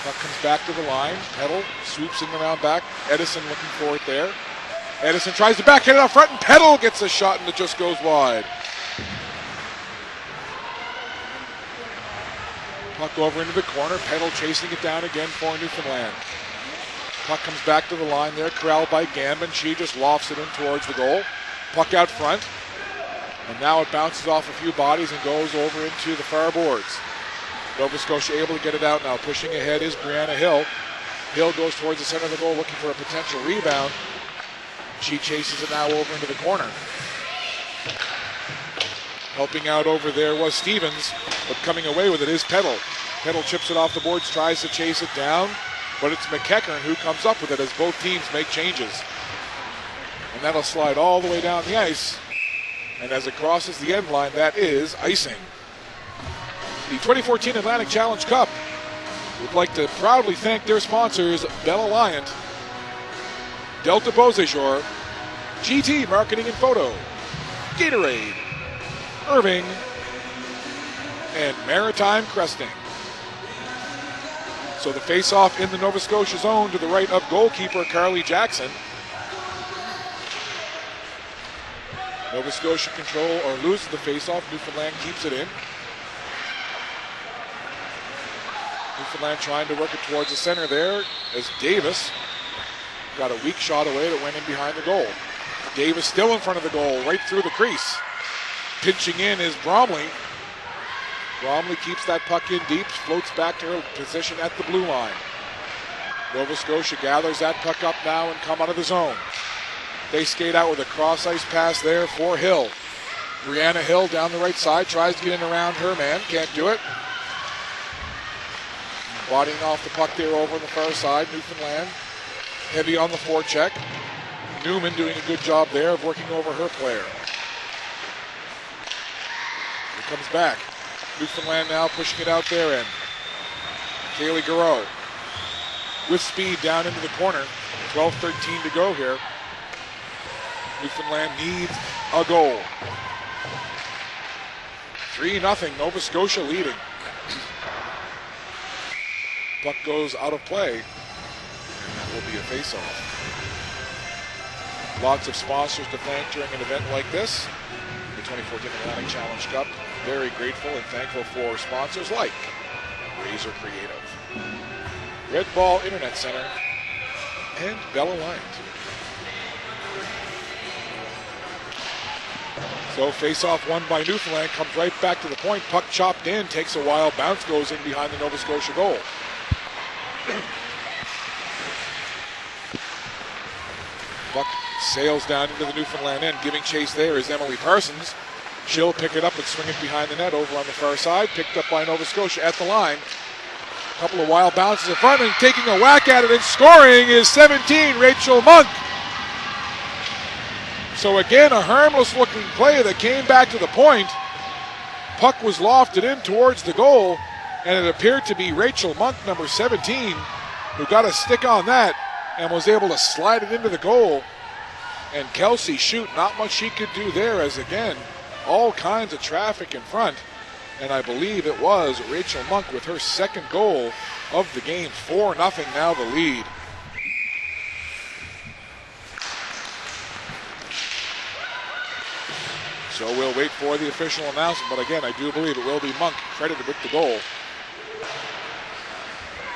Puck comes back to the line. Peddle swoops in around back. Edison looking for it there. Edison tries to backhand it out front, and Peddle gets a shot, and it just goes wide. Puck over into the corner. Peddle chasing it down again for Newfoundland. Puck comes back to the line there, corralled by Gambin. She just lofts it in towards the goal. Puck out front. And now it bounces off a few bodies and goes over into the far boards. Nova Scotia able to get it out now. Pushing ahead is Brianna Hill. Hill goes towards the center of the goal looking for a potential rebound. She chases it now over into the corner. Helping out over there was Stevens, but coming away with it is Peddle. Peddle chips it off the boards, tries to chase it down, but it's McEachern who comes up with it as both teams make changes. And that'll slide all the way down the ice. And as it crosses the end line, that is icing. The 2014 Atlantic Challenge Cup would like to proudly thank their sponsors, Bell Alliant, Delta Beauséjour, GT Marketing and Photo, Gatorade, Irving, and Maritime Cresting. So the face-off in the Nova Scotia zone to the right of goalkeeper Carly Jackson. Nova Scotia control or loses the face-off. Newfoundland keeps it in. Newfoundland trying to work it towards the center there as Davis got a weak shot away that went in behind the goal. Davis still in front of the goal, right through the crease. Pinching in is Bromley. Bromley keeps that puck in deep, floats back to her position at the blue line. Nova Scotia gathers that puck up now and come out of the zone. They skate out with a cross-ice pass there for Hill. Brianna Hill down the right side, tries to get in around her man, can't do it. Bodying off the puck there over on the far side, Newfoundland. Heavy on the forecheck. Newman doing a good job there of working over her player. Here comes back. Newfoundland now pushing it out their end. Kaylee Garreau with speed down into the corner. 12-13 to go here. Newfoundland needs a goal. 3-0, Nova Scotia leading. Puck goes out of play, and that will be a face-off. Lots of sponsors to thank during an event like this, the 2014 Atlantic Challenge Cup. Very grateful and thankful for sponsors like Razor Creative, Red Ball Internet Center, and Bell Alliance. So face-off won by Newfoundland, comes right back to the point. Puck chopped in, takes a while, bounce goes in behind the Nova Scotia goal. Puck sails down into the Newfoundland end. Giving chase there is Emily Parsons. She'll pick it up and swing it behind the net over on the far side. Picked up by Nova Scotia at the line. A couple of wild bounces in front and taking a whack at it and scoring is 17, Rachel Monk. So again, a harmless looking play that came back to the point. Puck was lofted in towards the goal, and it appeared to be Rachel Monk, number 17, who got a stick on that and was able to slide it into the goal. And Kelsey Shute, not much she could do there, as again, all kinds of traffic in front. And I believe it was Rachel Monk with her second goal of the game. 4-0 now the lead. So we'll wait for the official announcement, but again, I do believe it will be Monk credited with the goal.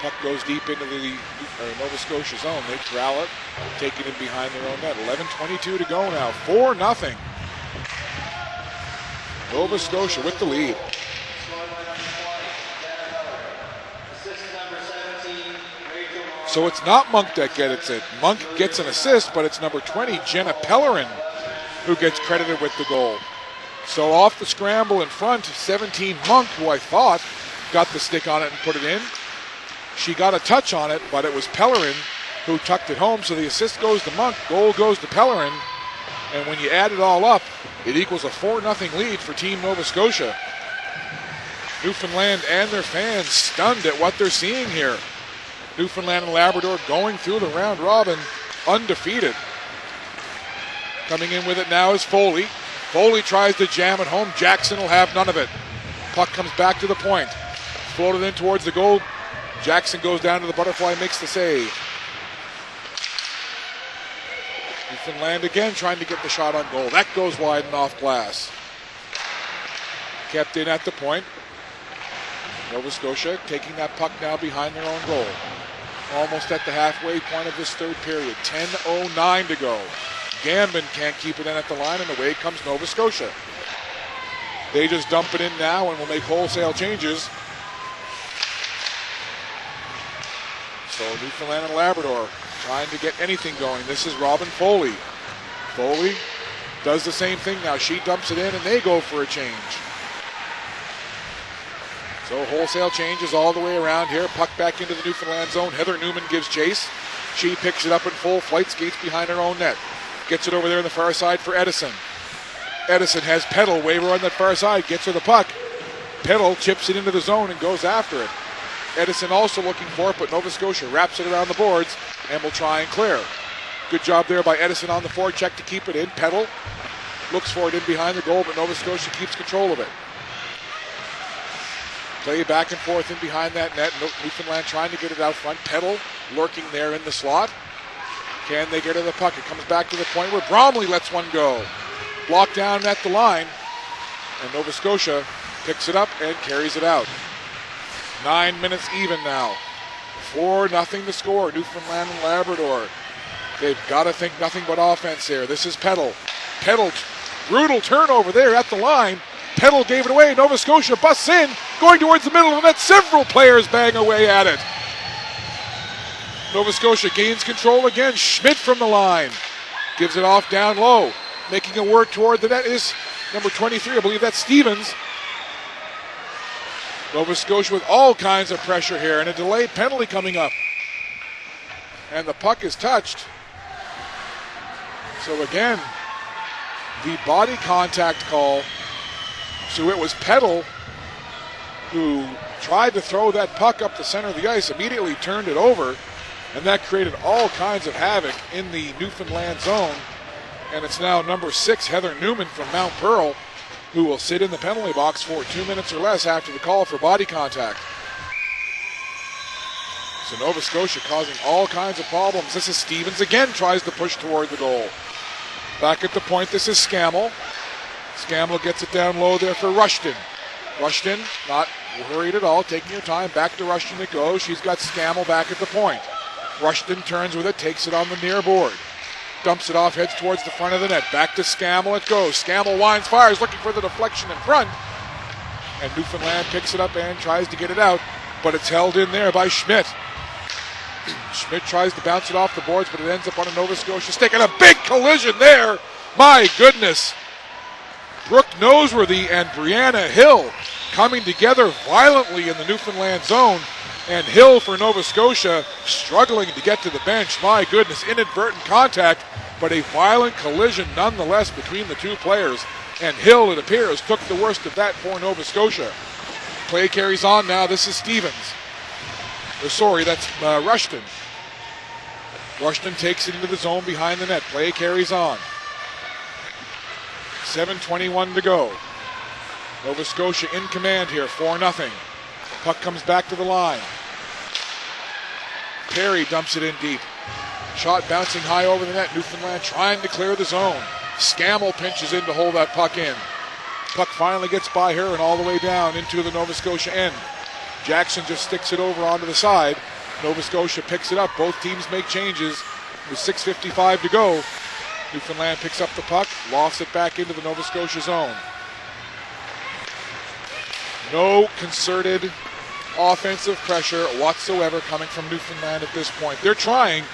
Puck goes deep into the Nova Scotia zone. They corral it, take it in behind their own net. 11:22 to go now. 4-0. Nova Scotia with the lead. So it's not Monk that gets it. Monk gets an assist, but it's number 20, Jenna Pellerin, who gets credited with the goal. So off the scramble in front, 17 Monk, who I thought got the stick on it and put it in. She got a touch on it, but it was Pellerin who tucked it home. So the assist goes to Monk, goal goes to Pellerin. And when you add it all up, it equals a 4-0 lead for Team Nova Scotia. Newfoundland and their fans stunned at what they're seeing here. Newfoundland and Labrador going through the round robin undefeated. Coming in with it now is Foley. Foley tries to jam it home. Jackson will have none of it. Puck comes back to the point. Floated in towards the goal. Jackson goes down to the butterfly, makes the save. Newfoundland again trying to get the shot on goal. That goes wide and off glass. Kept in at the point. Nova Scotia taking that puck now behind their own goal. Almost at the halfway point of this third period. 10:09 to go. Gambin can't keep it in at the line, and away comes Nova Scotia. They just dump it in now and will make wholesale changes. So Newfoundland and Labrador trying to get anything going. This is Robyn Foley. Foley does the same thing now. She dumps it in and they go for a change. So wholesale changes all the way around here. Puck back into the Newfoundland zone. Heather Newman gives chase. She picks it up in full flight, skates behind her own net. Gets it over there on the far side for Edison. Edison has Peddle waver on that far side, gets her the puck. Peddle chips it into the zone and goes after it. Edison also looking for it, but Nova Scotia wraps it around the boards and will try and clear. Good job there by Edison on the forecheck to keep it in. Peddle looks for it in behind the goal, but Nova Scotia keeps control of it. Play back and forth in behind that net. Newfoundland trying to get it out front. Peddle lurking there in the slot. Can they get to the puck? It comes back to the point where Bromley lets one go. Blocked down at the line. And Nova Scotia picks it up and carries it out. 9 minutes even now. 4-0 to score. Newfoundland and Labrador. They've got to think nothing but offense here. This is Peddle. Peddle, brutal turnover there at the line. Peddle gave it away. Nova Scotia busts in, going towards the middle of the net. Several players bang away at it. Nova Scotia gains control again. Schmidt from the line. Gives it off down low. Making a work toward the net is number 23. I believe that's Stevens. Nova Scotia with all kinds of pressure here, and a delayed penalty coming up. And the puck is touched. So again, the body contact call. So it was Peddle who tried to throw that puck up the center of the ice, immediately turned it over, and that created all kinds of havoc in the Newfoundland zone. And it's now number 6, Heather Newman from Mount Pearl, who will sit in the penalty box for 2 minutes or less after the call for body contact. So Nova Scotia causing all kinds of problems. This is Stevens again, tries to push toward the goal. Back at the point, this is Scammell. Scammell gets it down low there for Rushton. Rushton, not worried at all, taking her time. Back to Rushton it goes. She's got Scammell back at the point. Rushton turns with it, takes it on the near board. Dumps it off, heads towards the front of the net. Back to Scammell it goes. Scammell winds, fires, looking for the deflection in front. And Newfoundland picks it up and tries to get it out, but it's held in there by Schmidt. Schmidt tries to bounce it off the boards, but it ends up on a Nova Scotia stick. And a big collision there. My goodness. Brooke Noseworthy and Brianna Hill coming together violently in the Newfoundland zone. And Hill for Nova Scotia struggling to get to the bench. My goodness, inadvertent contact, but a violent collision nonetheless between the two players. And Hill, it appears, took the worst of that for Nova Scotia. Play carries on now. This is Stevens. That's Rushton. Rushton takes it into the zone behind the net. Play carries on. 7:21 to go. Nova Scotia in command here, 4-0. Puck comes back to the line. Perry dumps it in deep. Shot bouncing high over the net. Newfoundland trying to clear the zone. Scammell pinches in to hold that puck in. Puck finally gets by her and all the way down into the Nova Scotia end. Jackson just sticks it over onto the side. Nova Scotia picks it up. Both teams make changes. With 6:55 to go, Newfoundland picks up the puck, lofts it back into the Nova Scotia zone. No concerted offensive pressure whatsoever coming from Newfoundland at this point. They're trying,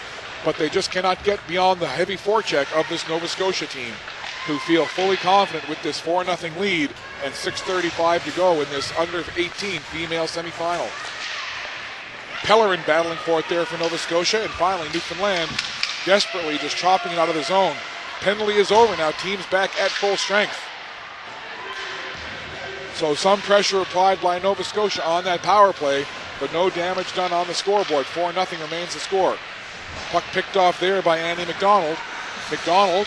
but they just cannot get beyond the heavy forecheck of this Nova Scotia team, who feel fully confident with this 4-0 lead and 6:35 to go in this under-18 female semifinal. Pellerin battling for it there for Nova Scotia, and finally Newfoundland desperately just chopping it out of the zone. Penalty is over now. Team's back at full strength. So some pressure applied by Nova Scotia on that power play, but no damage done on the scoreboard. 4-0 remains the score. Puck picked off there by Annie McDonald. McDonald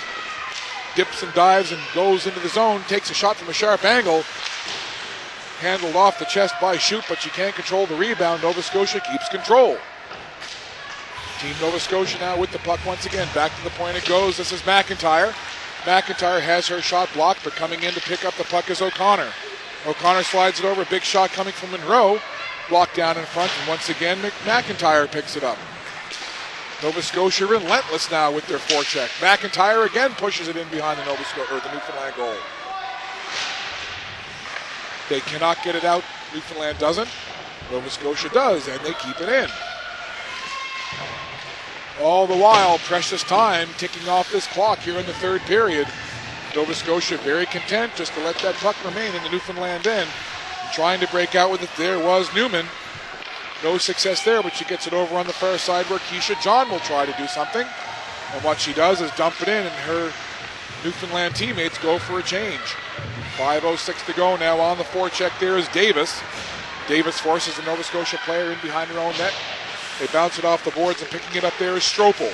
dips and dives and goes into the zone, takes a shot from a sharp angle. Handled off the chest by Shute, but she can't control the rebound. Nova Scotia keeps control. Team Nova Scotia now with the puck once again. Back to the point it goes. This is McIntyre. McIntyre has her shot blocked, but coming in to pick up the puck is O'Connor. O'Connor slides it over. Big shot coming from Monroe. Blocked down in front, and once again McIntyre picks it up. Nova Scotia relentless now with their forecheck. McIntyre again pushes it in behind the Newfoundland goal. They cannot get it out. Newfoundland doesn't. Nova Scotia does, and they keep it in. All the while, precious time ticking off this clock here in the third period. Nova Scotia very content just to let that puck remain in the Newfoundland end. And trying to break out with it there was Newman. No success there, but she gets it over on the far side where Keisha John will try to do something. And what she does is dump it in, and her Newfoundland teammates go for a change. 5:06 to go now. On the forecheck there is Davis. Davis forces the Nova Scotia player in behind her own net. They bounce it off the boards, and picking it up there is Stropel.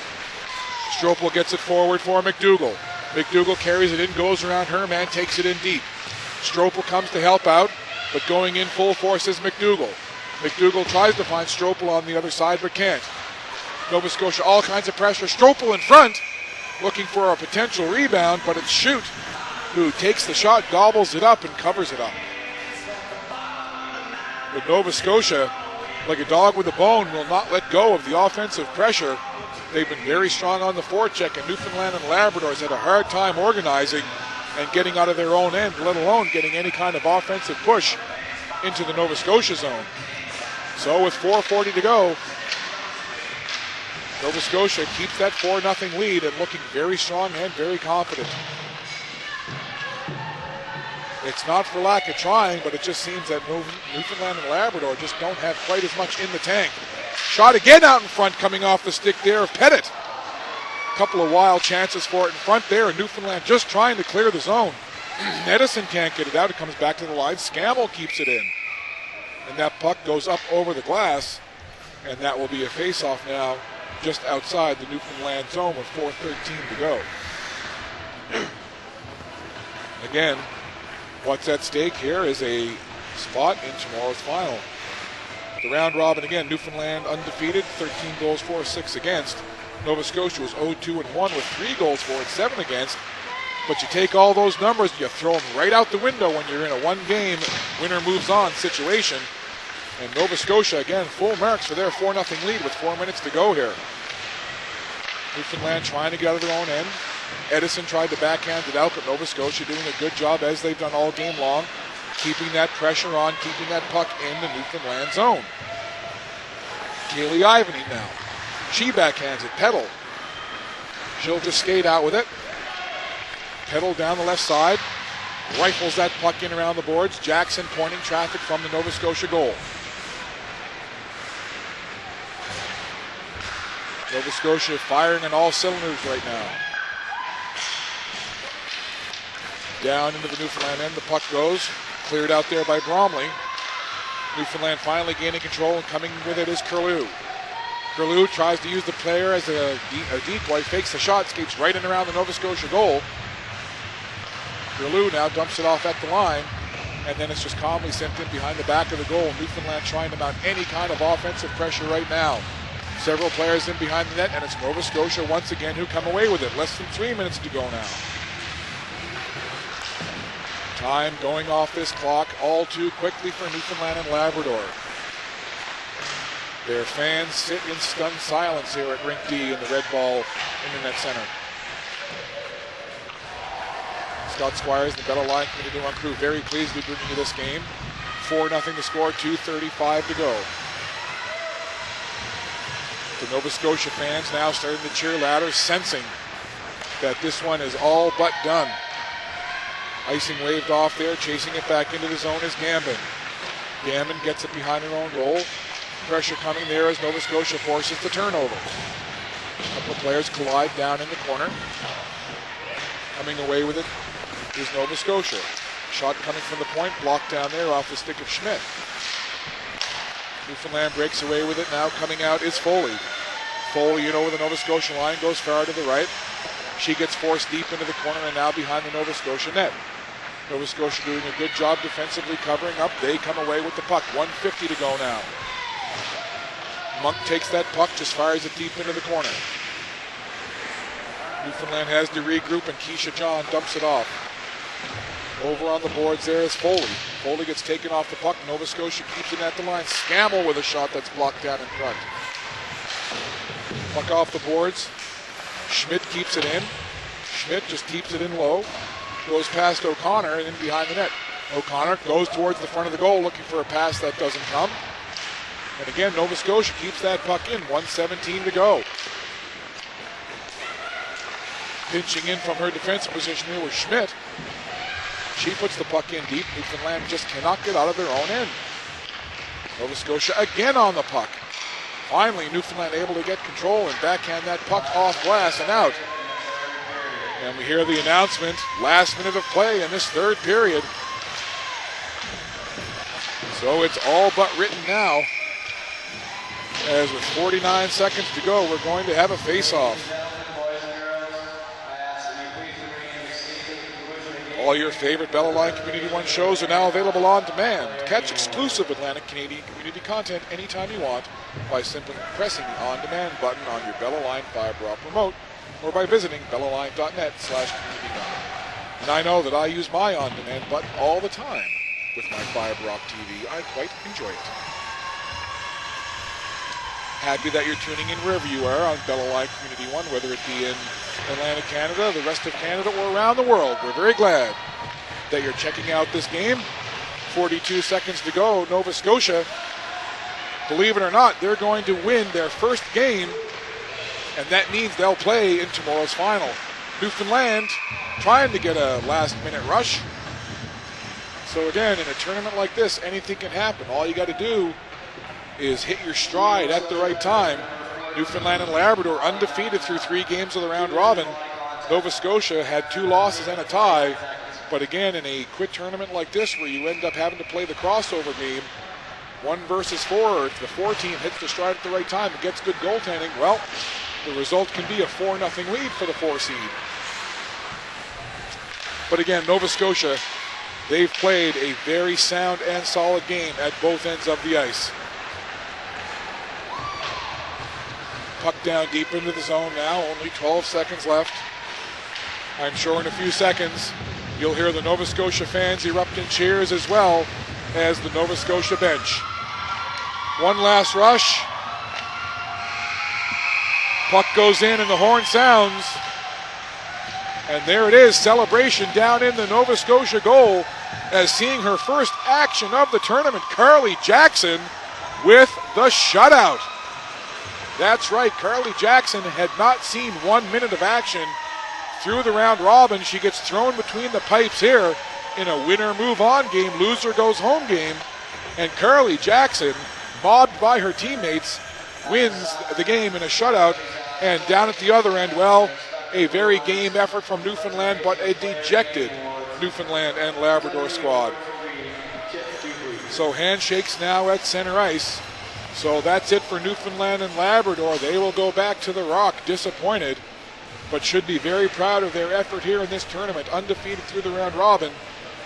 Stropel gets it forward for McDougall. McDougall carries it in, goes around her man, takes it in deep. Stropel comes to help out, but going in full force is McDougall. McDougall tries to find Stropel on the other side, but can't. Nova Scotia, all kinds of pressure. Stropel in front, looking for a potential rebound, but it's Shute who takes the shot, gobbles it up, and covers it up. But Nova Scotia, like a dog with a bone, will not let go of the offensive pressure. They've been very strong on the forecheck, and Newfoundland and Labrador's had a hard time organizing and getting out of their own end, let alone getting any kind of offensive push into the Nova Scotia zone. So with 4:40 to go, Nova Scotia keeps that 4-0 lead and looking very strong and very confident. It's not for lack of trying, but it just seems that Newfoundland and Labrador just don't have quite as much in the tank. Shot again out in front, coming off the stick there of Pettit. A couple of wild chances for it in front there, and Newfoundland just trying to clear the zone. Edison can't get it out. It comes back to the line. Scammell keeps it in. And that puck goes up over the glass, and that will be a face-off now just outside the Newfoundland zone with 4:13 to go. Again, what's at stake here is a spot in tomorrow's final. The round robin again, Newfoundland undefeated, 13 goals for, 6 against. Nova Scotia was 0-2-1 with 3 goals for and 7 against. But you take all those numbers, you throw them right out the window when you're in a one-game winner moves on situation. And Nova Scotia, again, full marks for their 4-0 lead with 4 minutes to go here. Newfoundland trying to get out of their own end. Edison tried to backhand it out, but Nova Scotia doing a good job, as they've done all game long, keeping that pressure on, keeping that puck in the Newfoundland zone. Kaylee Ivany now. She backhands it. Peddle. She'll just skate out with it. Peddle down the left side. Rifles that puck in around the boards. Jackson pointing traffic from the Nova Scotia goal. Nova Scotia firing on all cylinders right now. Down into the Newfoundland end, the puck goes. Cleared out there by Bromley. Newfoundland finally gaining control, and coming with it is Curlew. Curlew tries to use the player as a decoy, fakes the shot, skates right in around the Nova Scotia goal. Curlew now dumps it off at the line, and then it's just calmly sent in behind the back of the goal. Newfoundland trying to mount any kind of offensive pressure right now. Several players in behind the net, and it's Nova Scotia once again who come away with it. Less than 3 minutes to go now. Time going off this clock all too quickly for Newfoundland and Labrador. Their fans sit in stunned silence here at Rink D in the Red Ball Internet Center. Scott Squires, the Bella Line Community One crew, very pleased with bringing you this game. 4-0 to score, 2:35 to go. The Nova Scotia fans now starting to cheer louder, sensing that this one is all but done. Icing waved off there, chasing it back into the zone is Gambin. Gambin gets it behind her own goal. Pressure coming there as Nova Scotia forces the turnover. A couple of players collide down in the corner. Coming away with it is Nova Scotia. Shot coming from the point, blocked down there off the stick of Schmidt. Newfoundland breaks away with it. Now coming out is Foley. Foley in over the Nova Scotia line, goes far to the right. She gets forced deep into the corner and now behind the Nova Scotia net. Nova Scotia doing a good job defensively covering up. They come away with the puck. 1:50 to go now. Monk takes that puck, just fires it deep into the corner. Newfoundland has to regroup and Keisha John dumps it off. Over on the boards there is Foley. Foley gets taken off the puck. Nova Scotia keeps it at the line. Scammell with a shot that's blocked down in front. Puck off the boards. Schmidt keeps it in. Schmidt just keeps it in low. Goes past O'Connor and in behind the net. O'Connor goes towards the front of the goal looking for a pass that doesn't come. And again, Nova Scotia keeps that puck in. 1:17 to go. Pinching in from her defensive position here was Schmidt. She puts the puck in deep. Newfoundland just cannot get out of their own end. Nova Scotia again on the puck. Finally, Newfoundland able to get control and backhand that puck off glass and out. And we hear the announcement, last minute of play in this third period. So it's all but written now. As with 49 seconds to go, we're going to have a face-off. All your favorite Bella Line Community One shows are now available on demand. Catch exclusive Atlantic Canadian community content anytime you want by simply pressing the On Demand button on your Bella Line fiber optic remote or by visiting bellaline.net/community. And I know that I use my On Demand button all the time with my fiber optic TV. I quite enjoy it. Happy that you're tuning in wherever you are on Bella Line Community One, whether it be in Atlantic Canada, the rest of Canada, or around the world. We're very glad that you're checking out this game. 42 seconds to go. Nova Scotia, believe it or not, they're going to win their first game, and that means they'll play in tomorrow's final. Newfoundland trying to get a last-minute rush. So again, in a tournament like this, anything can happen. All you got to do is hit your stride at the right time. Newfoundland and Labrador undefeated through 3 games of the round robin. Nova Scotia had 2 losses and a tie. But again, in a quick tournament like this where you end up having to play the crossover game, 1 versus 4, if the 4 team hits the stride at the right time and gets good goaltending, well, the result can be a 4-0 lead for the 4 seed. But again, Nova Scotia, they've played a very sound and solid game at both ends of the ice. puck down deep into the zone now. Only 12 seconds left. I'm sure in a few seconds you'll hear the Nova Scotia fans erupt in cheers as well as the Nova Scotia bench. One last rush. Puck goes in and the horn sounds. And there it is, celebration down in the Nova Scotia goal as seeing her first action of the tournament, Carly Jackson with the shutout. That's right, Carly Jackson had not seen 1 minute of action through the round robin. She gets thrown between the pipes here in a winner move on game, loser goes home game. And Carly Jackson, mobbed by her teammates, wins the game in a shutout. And down at the other end, well, a very game effort from Newfoundland, but a dejected Newfoundland and Labrador squad. So handshakes now at center ice. So that's it for Newfoundland and Labrador. They will go back to the Rock disappointed, but should be very proud of their effort here in this tournament, undefeated through the round robin.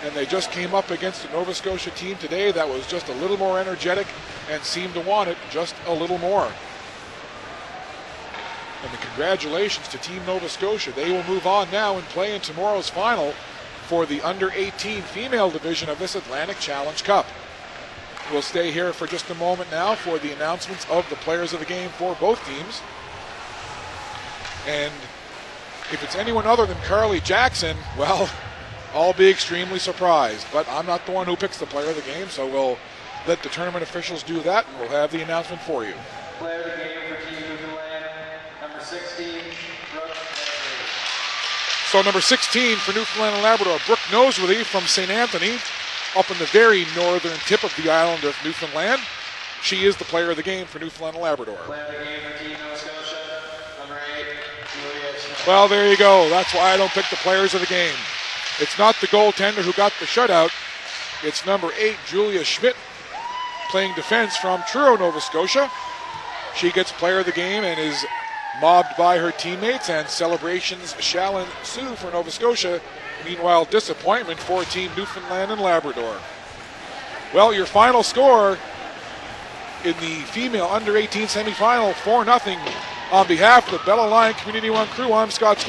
And they just came up against a Nova Scotia team today that was just a little more energetic and seemed to want it just a little more. And the congratulations to Team Nova Scotia. They will move on now and play in tomorrow's final for the under-18 female division of this Atlantic Challenge Cup. We'll stay here for just a moment now for the announcements of the players of the game for both teams. And if it's anyone other than Carly Jackson, well, I'll be extremely surprised. But I'm not the one who picks the player of the game, so we'll let the tournament officials do that, and we'll have the announcement for you. Player of the game for Team Newfoundland, number 16, Brooke. So number 16 for Newfoundland and Labrador, Brooke Noseworthy from St. Anthony, up in the very northern tip of the island of Newfoundland. She is the player of the game for Newfoundland and Labrador. Player of the game for Team Nova Scotia, number 8, Julia Schmidt. Well, there you go. That's why I don't pick the players of the game. It's not the goaltender who got the shutout. It's number 8, Julia Schmidt, playing defense from Truro, Nova Scotia. She gets player of the game and is mobbed by her teammates, and celebrations shall ensue for Nova Scotia. Meanwhile, disappointment for Team Newfoundland and Labrador. Well, your final score in the female under-18 semifinal, 4-0 on behalf of the Bella Line Community One crew. I'm Scott Squire.